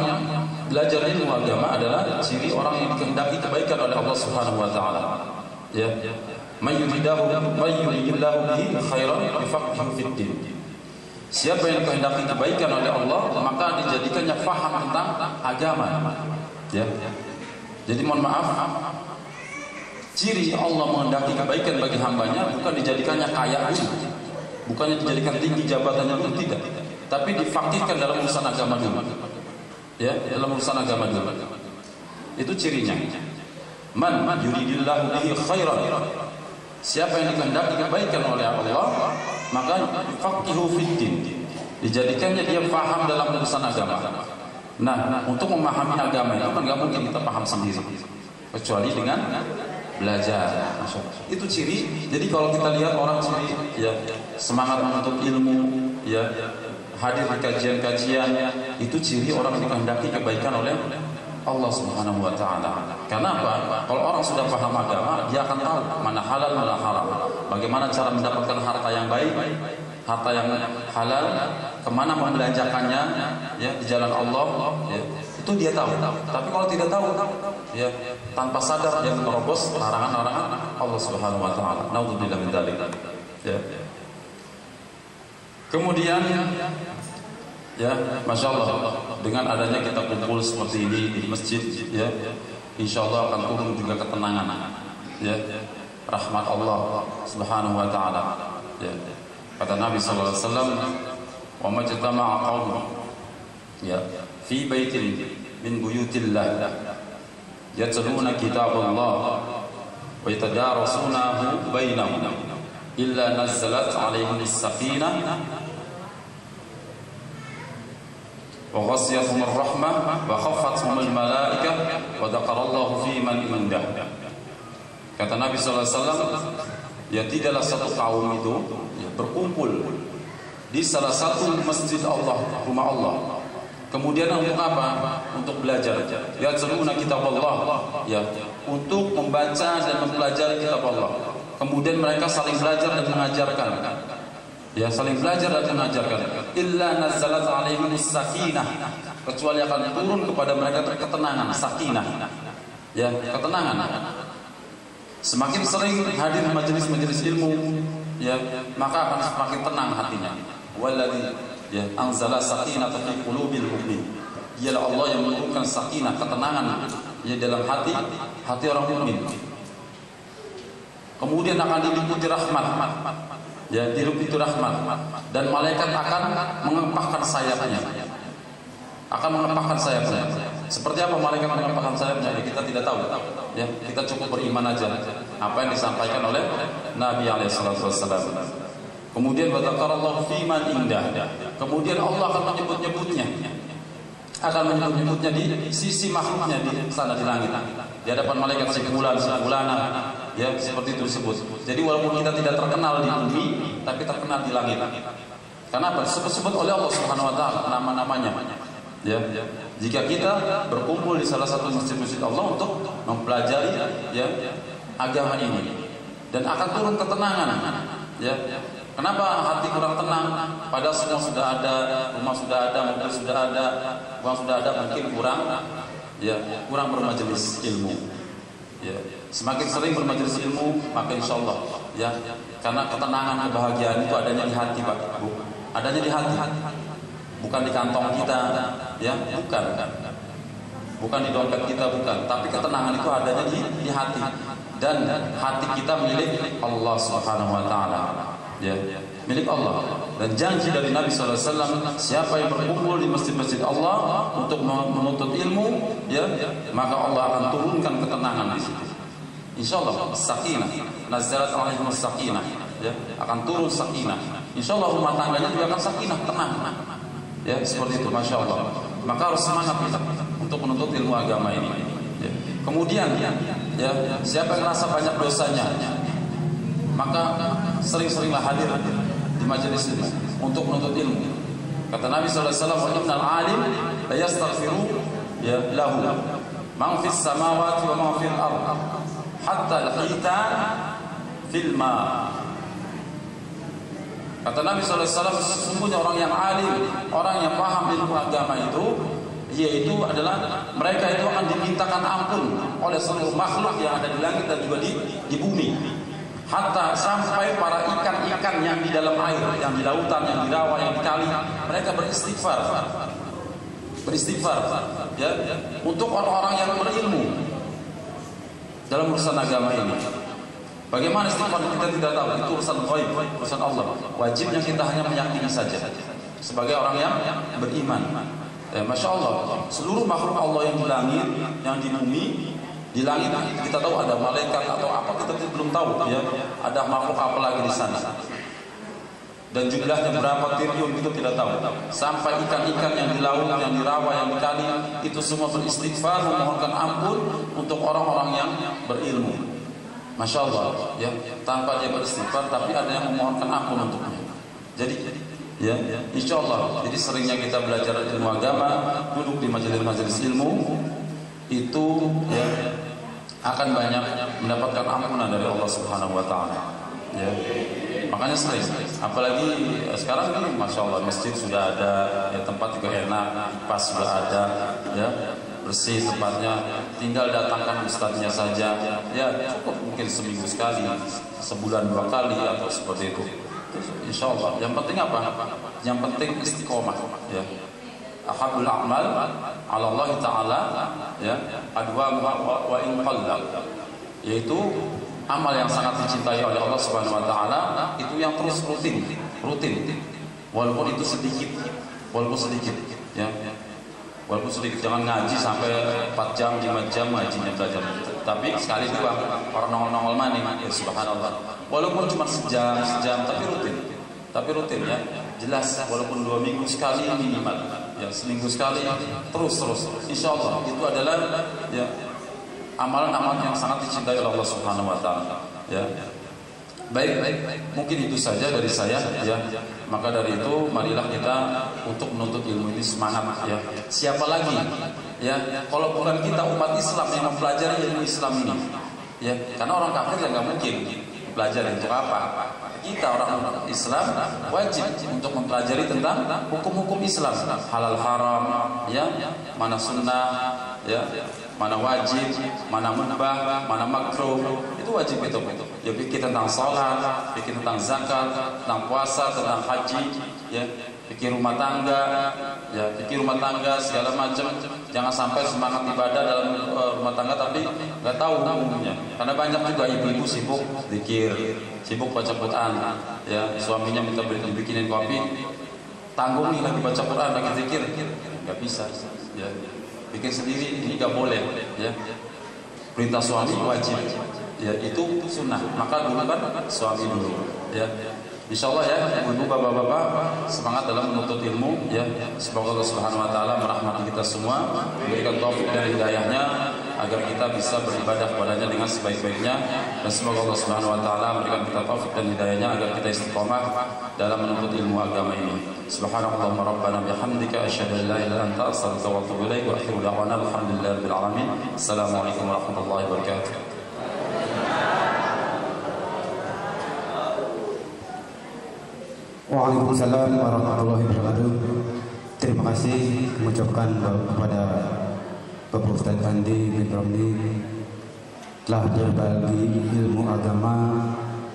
belajar ilmu agama adalah ciri orang yang dikehendaki kebaikan oleh Allah Subhanahu Wa Taala. Ya, may yuridillahu bihi khairan yufaqihuhu fid din. Siapa yang dikehendaki kebaikan oleh Allah, maka dijadikannya faham tentang agama. Ya. Jadi mohon maaf, ciri Allah menghendaki kebaikan bagi hambanya bukan dijadikannya kaya dulu, bukannya dijadikan tinggi jabatannya dulu, tidak, tapi difakihkan dalam urusan agama dulu. Ya, dalam urusan agama dulu. Itu cirinya. Man yuridillahu bihi khairan. Siapa yang dikehendaki kebaikan oleh Allah, maka faqihu fiddin. Dijadikannya dia paham dalam urusan agama. Nah, untuk memahami agama itu kan nggak mungkin kita paham sendiri, kecuali dengan belajar. Itu ciri. Jadi kalau kita lihat orang ciri, ya semangat menuntut ilmu, ya hadir di kajian-kajian, itu ciri orang yang dikehendaki kebaikan oleh Allah Subhanahu Wa Taala. Karena apa? Kalau orang sudah paham agama, dia akan tahu mana halal, mana haram, bagaimana cara mendapatkan harta yang baik, harta yang halal, kemana membelanjakannya, ya di jalan Allah, ya, itu dia tahu. Tapi kalau tidak tahu, ya tanpa sadar dia menerobos larangan-larangan Allah Subhanahu Wa Taala. Naudzubillah min dzalik. Ya. Kemudian, ya, masya Allah, dengan adanya kita kumpul seperti ini di masjid, ya, insya Allah akan turun juga ketenangan, ya, rahmat Allah Subhanahu Wa Taala. Ya. Kata Nabi SAW, wa majtama'a qaumun, ya, fi baitin min buyutillah yatluna kitaballah wa yatadarasunahu bainahum illa nazzalat alaihim as-sakinah wa ghashiyatuhum ar-rahmah wa khaffatuhum al-malaikah wa dzakarallahu fi man indah. Kata Nabi SAW, ya tidaklah satu kaum itu berkumpul di salah satu masjid Allah, rumah Allah. Kemudian untuk apa? Untuk belajar. Ya yatluna kitab Allah, ya, untuk membaca dan mempelajari kitab Allah. Kemudian mereka saling belajar dan mengajarkan. Ya, saling belajar dan mengajarkan. Illa nazzalat alaihimus sakinah. Kecuali akan turun kepada mereka ketenangan, sakinah. Ya, ketenangan. Semakin sering hadir majelis-majelis ilmu, ya, maka akan semakin tenang hatinya. Walladzi, ya, anzala sakinata fi qulubil mu'min. Dialah Allah yang menurunkan sakinah, ketenangan, ya, dalam hati orang mukmin. Kemudian akan diliputi rahmat, ya, diliputi rahmat, dan malaikat akan mengepakkan sayapnya. Akan mengepakkan sayapnya. Seperti apa malaikat mengepakkan sayapnya? Ya, kita tidak tahu. Ya, kita cukup beriman aja apa yang disampaikan oleh Nabi SAW. Kemudian badzakarallahu fi man indah. Kemudian Allah akan menyebut-nyebutnya. Akan menyebut-nyebutnya di sisi makhluknya di sana di langit. Di hadapan malaikat sebulan, ya, seperti itu disebut. Jadi walaupun kita tidak terkenal di bumi, tapi terkenal di langit. Kenapa? Disebut oleh Allah Subhanahu Wa Taala nama-namanya. Ya, jika kita berkumpul di salah satu masjid-masjid Allah untuk mempelajari, ya, agama ini, dan akan turun ketenangan. Ya, kenapa hati kurang tenang? Padahal semua sudah ada, rumah sudah ada, mobil sudah ada, uang sudah ada, mungkin kurang, ya, kurang bermajelis ilmu. Ya, semakin sering bermajelis ilmu, maka insya Allah, ya, karena ketenangan, kebahagiaan itu adanya di hati, Pak, Bu, adanya di hati. Bukan di kantong kita, ya, bukan di dompet kita, bukan. Tapi ketenangan itu adanya di hati, dan hati kita milik Allah Subhanahu Wa Taala, ya, milik Allah. Dan janji dari Nabi SAW, siapa yang berkumpul di masjid-masjid Allah untuk menuntut ilmu, ya, maka Allah akan turunkan ketenangan di situ. Insya Allah, sakinah, nazzalat alaihimus sakinah, ya, akan turun sakinah. Insya Allah rumah tangganya juga akan sakinah, tenang. Ya, seperti itu, masya Allah. Maka harus semangat kita untuk menuntut ilmu agama ini. Ya. Kemudian ya, siapa yang merasa banyak dosanya, maka sering-seringlah hadir di majelis ilmu untuk menuntut ilmu. Kata Nabi sallallahu alaihi wasallam, "Innal alim la yastaghfiru ya lahu man fis samawati wa man fil ard hatta al-hitan fil ma." Kata Nabi sallallahu alaihi wasallam, sesungguhnya orang yang alim, orang yang paham ilmu agama itu, yaitu adalah mereka itu akan dimintakan ampun oleh seluruh makhluk yang ada di langit dan juga di bumi. Hatta sampai para ikan-ikan yang di dalam air, yang di lautan, yang di rawa, yang di kali, mereka beristighfar ya, untuk orang-orang yang berilmu dalam urusan agama ini. Bagaimana istighfar kita tidak tahu, itu urusan ghaib, urusan Allah. Wajibnya kita hanya meyakini saja sebagai orang yang beriman. Ya, Masya Allah, seluruh makhluk Allah yang di langit, yang di bumi. Di langit kita tahu ada malaikat atau apa, kita belum tahu ya. Ada makhluk apa lagi di sana. Dan jumlahnya berapa triliun itu tidak tahu. Sampai ikan-ikan yang di laut, yang di rawa, yang di kali, itu semua beristighfar, memohonkan ampun untuk orang-orang yang berilmu. Masya Allah ya, tanpa dia beristighfar tapi ada yang memohonkan ampun untuknya. Jadi ya, insya Allah. Jadi seringnya kita belajar ilmu agama, duduk di majelis-majelis ilmu, itu ya akan banyak mendapatkan ampunan dari Allah Subhanahu wa taala. Ya. Makanya sering, apalagi sekarang ini Masya Allah masjid sudah ada, ya, tempat juga enak, pas sudah ada, ya, bersih tempatnya, tinggal datangkan ustadznya saja, ya cukup mungkin seminggu sekali, sebulan 2 kali atau seperti itu. Insya Allah. Yang penting apa? Yang penting istiqomah, ya. Ahabul a'mal 'ala Allah taala ya adwa wa in qalla, yaitu amal yang sangat dicintai oleh Allah Subhanahu wa taala itu yang terus rutin walaupun itu sedikit ya. Walaupun sedikit, jangan ngaji sampai 4 jam 5 jam ngajinya belajar, tapi sekali dua orang nongol-nongol maning ya subhanallah. Walaupun cuma sejam tapi rutin ya, jelas walaupun 2 minggu sekali minimal ya, seminggu sekali terus insya Allah itu adalah ya amalan-amalan yang sangat dicintai oleh Allah Subhanahu wa taala ya. Baik, mungkin itu saja dari saya ya. Maka dari itu marilah kita untuk menuntut ilmu ini semangat ya. Siapa lagi ya kalau bukan kita umat Islam yang mempelajari ilmu Islam ini ya, karena orang kafir ya nggak mungkin belajar untuk apa. Kita orang Islam wajib untuk mempelajari tentang hukum-hukum Islam, halal haram ya, mana sunnah ya, mana wajib, mana mubah, mana makruh, itu wajib itu. Ya, pikir tentang salat, pikir tentang zakat, tentang puasa, tentang haji ya, pikir rumah tangga ya, pikir rumah tangga segala macam. Jangan sampai semangat ibadah dalam rumah tangga tapi nggak tahu umumnya. Karena banyak juga ibu-ibu sibuk zikir, sibuk baca Quran ya, suaminya minta dibikinin kopi, tanggung nih lagi baca Quran, lagi zikir, nggak bisa ya. Bikin sendiri ini nggak boleh ya. Perintah suami wajib ya, itu sunnah. Maka dulu kan suami dulu ya. Insya Allah ya, ibu-ibu, bapak-bapak, semangat dalam menuntut ilmu ya. Semoga Allah Subhanahu wa taala merahmati kita semua, memberikan taufik dan hidayahnya agar kita bisa beribadah kepadanya dengan sebaik-baiknya, dan semoga Allah Subhanahu wa taala memberikan kita taufik dan hidayahnya agar kita istiqomah dalam menuntut ilmu agama ini. Subhanallahumma rabbana bihamdika asyhadu an la ilaha illa anta astaghfiruka wa atubu ilaik wa akhiru da'wana alhamdulillahirabbil alamin. Assalamualaikum warahmatullahi wabarakatuh. Waalaikumsalam warahmatullahi wabarakatuh. Terima kasih mengucapkan kepada Bapak Ustaz Andi bin Ramli telah berbagi ilmu agama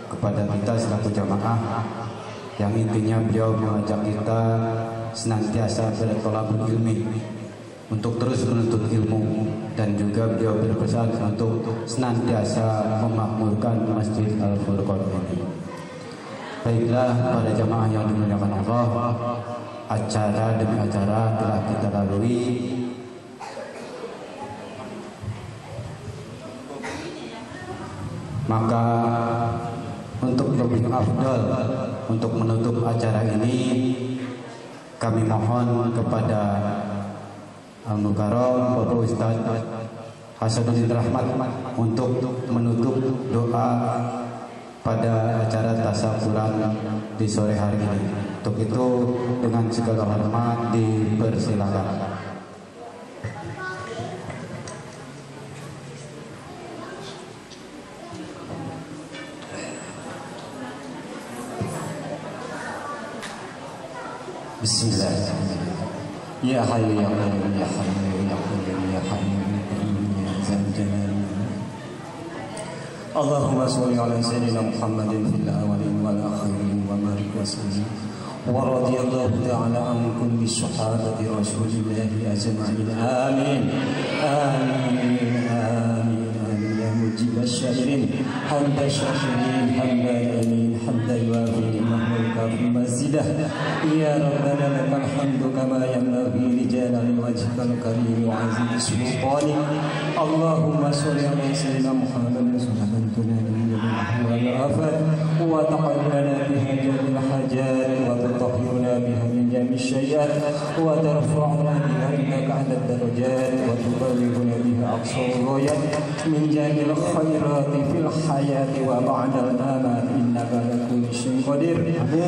kepada kita selaku jamaah, yang intinya beliau mengajak kita senantiasa bertolabul ilmi, untuk terus menuntut ilmu, dan juga beliau berpesan untuk senantiasa memakmurkan Masjid Al-Furqan ini. Baiklah para jamaah yang dimuliakan Allah, acara demi acara telah kita lalui. Maka untuk lebih afdal untuk menutup acara ini, kami mohon kepada Anu Karom Bapak Ustaz Hasanuddin Rahmat untuk menutup doa pada acara tasawuran di sore hari ini. Untuk itu dengan segala hormat dipersilakan. Bismillahirrahmanirrahim. Ya Hayyu ya Qayyum ya Hayyu ya Qayyum ya Hayyu ya Dzal Jalali. Allahumma shalli ala sayyidina Muhammadin fil awwalin wal akhirin wa barik wa sallim. Wa radiyallahu ta'ala an kulli sahabati Rasulillahi ajma'in. Amin. Amin. Amin. Amin ya mujibasy sya'irin. Hamda syakirin hamda amin hamda yuafi ni'mahu kafi mazidah. Ya Rabbana lakal hamdu kama yanbaghi li jalali wajhikal karim wa 'azimi sultanik. Allahumma shalli ala sayyidina Muhammadin sallallahu alaihi wasallam wa taqabbal biha jami'al hajat wa tutahhirna biha min jami'i syai'at wa tarfa'na biha innaka 'alad darajat wa tuballighuna biha aqsal ghayat min jami'il khairati fil hayati wa ba'dal mamat innaka ala kulli syai'in qadir.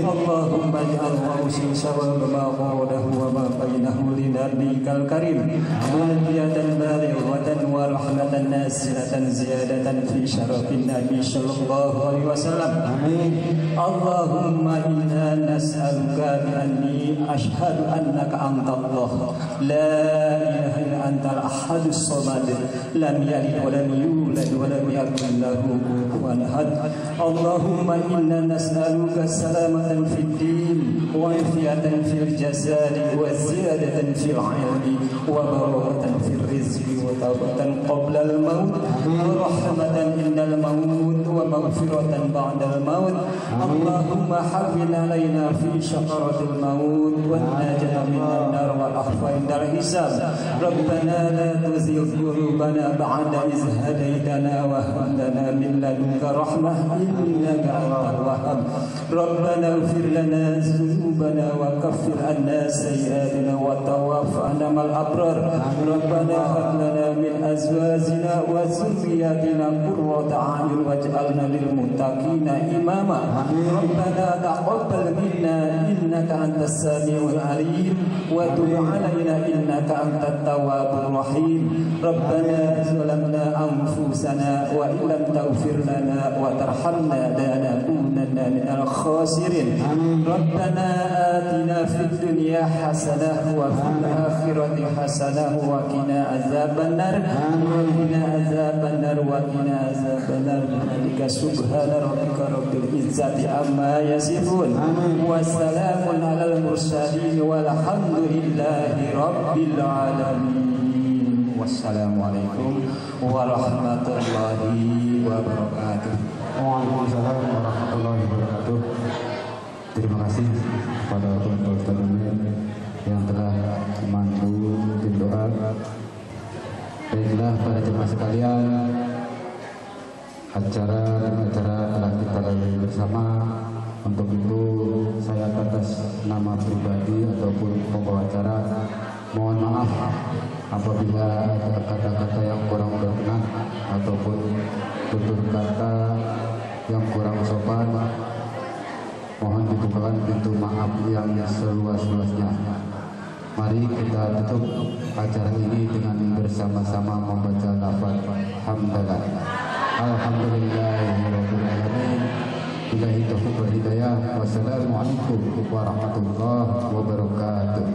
Allahumma ij'al wa'usin sawab ma qawlahu wa ma bainahu li nabiyikal karim hadiyatan balighatan wa rahmatan nasilatan ziyadatan fi syarafin nabi sallallahu alaihi wasallam. Amin. Allahumma inna nas'aluka bi anni ashhadu annaka antallah la ilaha illa antal ahadus samad lam yalid wa lam yulad wa lam yakul lahu kufuwan ahad. Allahumma inna nas'aluka salamatan fid din wa afiyatan fil jasadi wa ziyadatan fil 'ilmi wa barakatan fil rizqi wa tawbatan qabla al maut wa rahmatan indal maut wa maghfiratan ba'da al maut. Allahumma hawwin 'alaina fi syakaratil maut wa najata minan nar wal akhfa indal hisab. Rabbana la tuzigh qulubana ba'da idh hadaytana wa hab lana min ladunka rahmah innaka antal wahhab. Rabbana ighfir lana dhunubana wa kaffir 'anna sayyi'atina wa tawaffana ma'al abrar. Rabbana hab lana min azwajina wa dhurriyyatina qurrata a'yun waj'alna lil muttaqina imama. Rabbana taqabbal minna innaka antas samiul alim wa tub 'alaina innaka antat tawwabur rahim. Rabbana zalamna anfusana wa illam taghfir lana wa tarhamna lanakunanna minal khasirin. Rabbana atina fid dunya hasanah wa fil akhirati hasanah wa qina azabannar wa qina azabannar wa qina azabannar. Bihamdika subhana rabbika rabbil izzati amma yasifun wa salamun alal mursalin walhamdulillahi rabbil alamin. Wassalamualaikum warahmatullahi wabarakatuh. Waalaikumsalam warahmatullahi wabarakatuh. Terima kasih kepada Bapak Ustaz Amir yang telah membantu tim doa. Baiklah para jemaah sekalian, acara telah kita lalui bersama. Untuk itu saya atas nama pribadi ataupun pembawa acara mohon maaf apabila ada kata-kata yang kurang berkenan ataupun tutur kata yang kurang sopan. Mohon dibukakan pintu maaf yang seluas-luasnya. Mari kita tutup acara ini dengan bersama-sama membaca lafaz hamdalah. Alhamdulillahirabbil alamin. Billahi taufiq wal hidayah. Wassalamualaikum warahmatullahi wabarakatuh.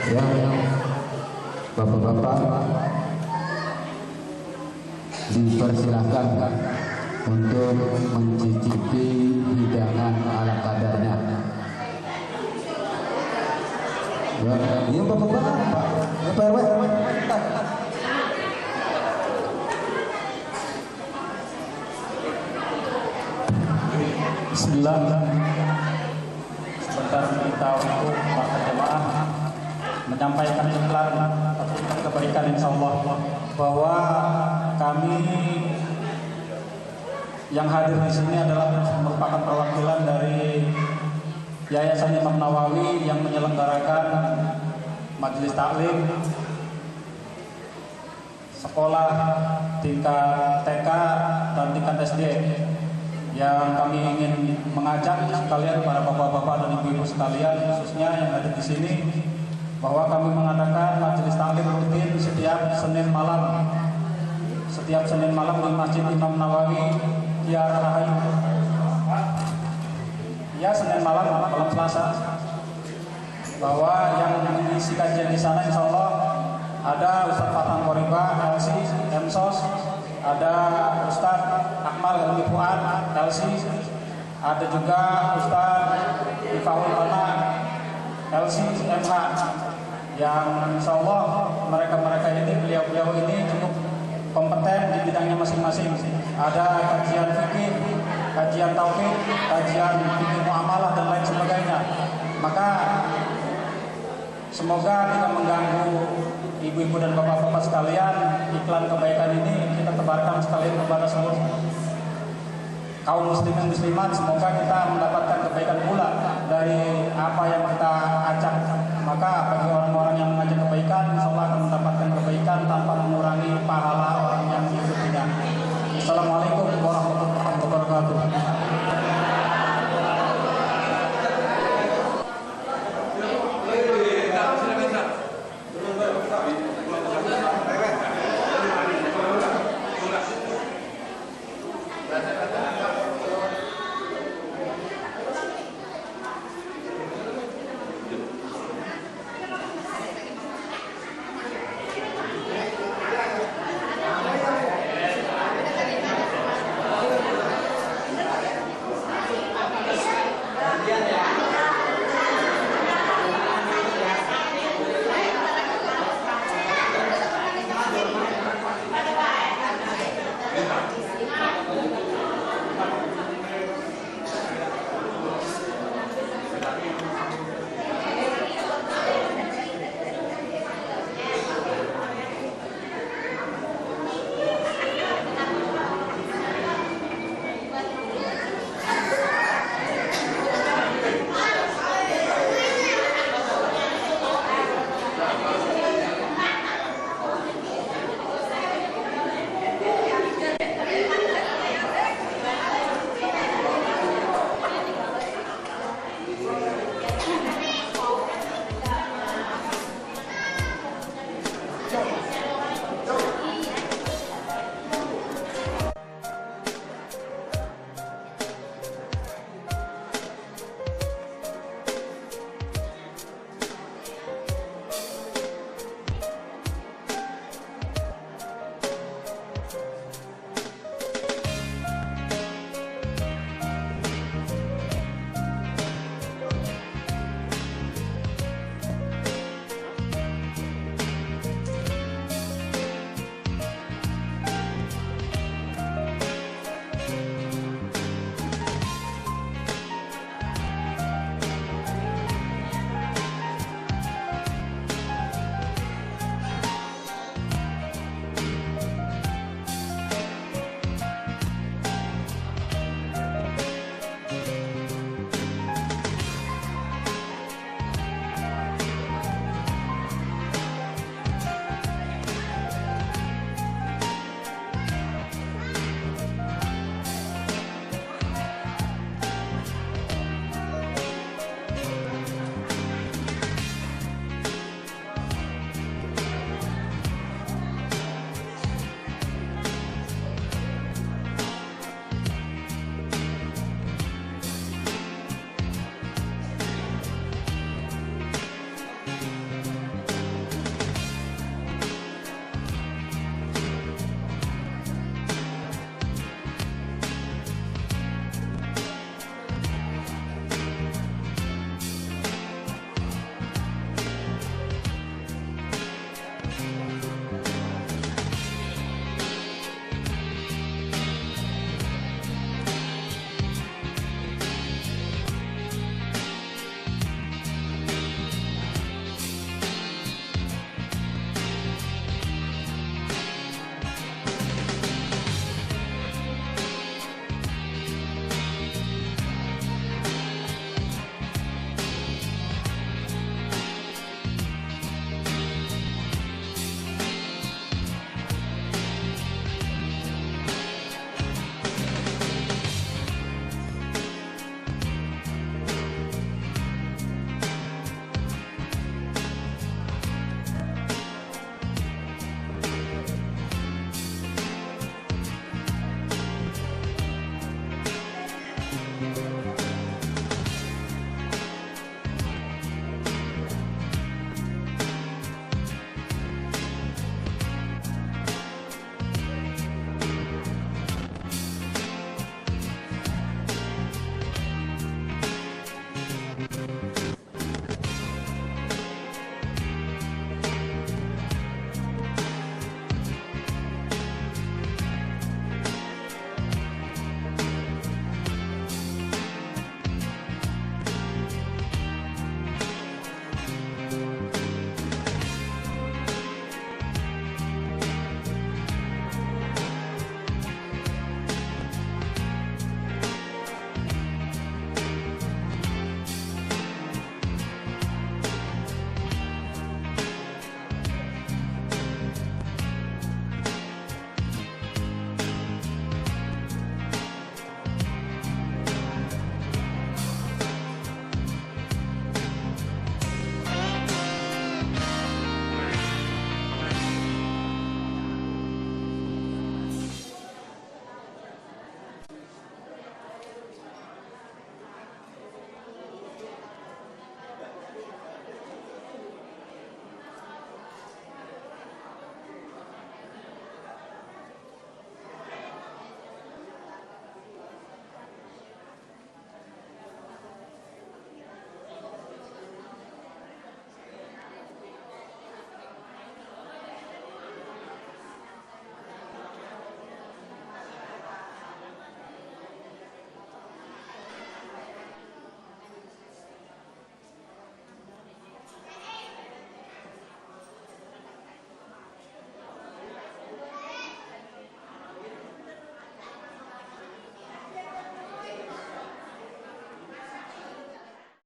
Ya, bapak-bapak dipersilahkan untuk mencicipi hidangan ala kadarnya. Ya, iya bapak-bapak, Pak RW. Bismillah. Sebentar kita untuk para jemaah menyampaikan iklan tentang kebaikan insya Allah, bahwa kami yang hadir di sini adalah merupakan perwakilan dari Yayasan Imam Nawawi yang menyelenggarakan majelis taklim sekolah tingkat TK dan tingkat SD, yang kami ingin mengajak sekalian para bapak-bapak dan ibu-ibu sekalian, khususnya yang ada di sini, bahwa kami mengadakan majelis taklim rutin setiap Senin malam di Masjid Imam Nawawi Kiara Rahayu. Ya, Senin malam Selasa. Bahwa yang mengisi kajian di sana insya Allah ada Ustaz Fatang Koriba, LC, MSOS, ada Ustaz Akmal Helmi Fuad, LC, ada juga Ustaz Ifaul Bana, LC, MH, yang insya Allah mereka ini, beliau ini cukup kompeten di bidangnya masing-masing. Ada kajian fikih, kajian tauhid, kajian fikih muamalah dan lain sebagainya. Maka semoga tidak mengganggu ibu-ibu dan bapak-bapak sekalian, iklan kebaikan ini kita tebarkan sekalian kepada seluruh kaum muslimin muslimat. Semoga kita mendapatkan kebaikan pula dari apa yang kita ajak. Maka bagi orang-orang yang mengajak kebaikan, insya Allah akan mendapatkan kebaikan tanpa mengurangi pahala orang yang mengikutinya. Assalamualaikum warahmatullahi wabarakatuh.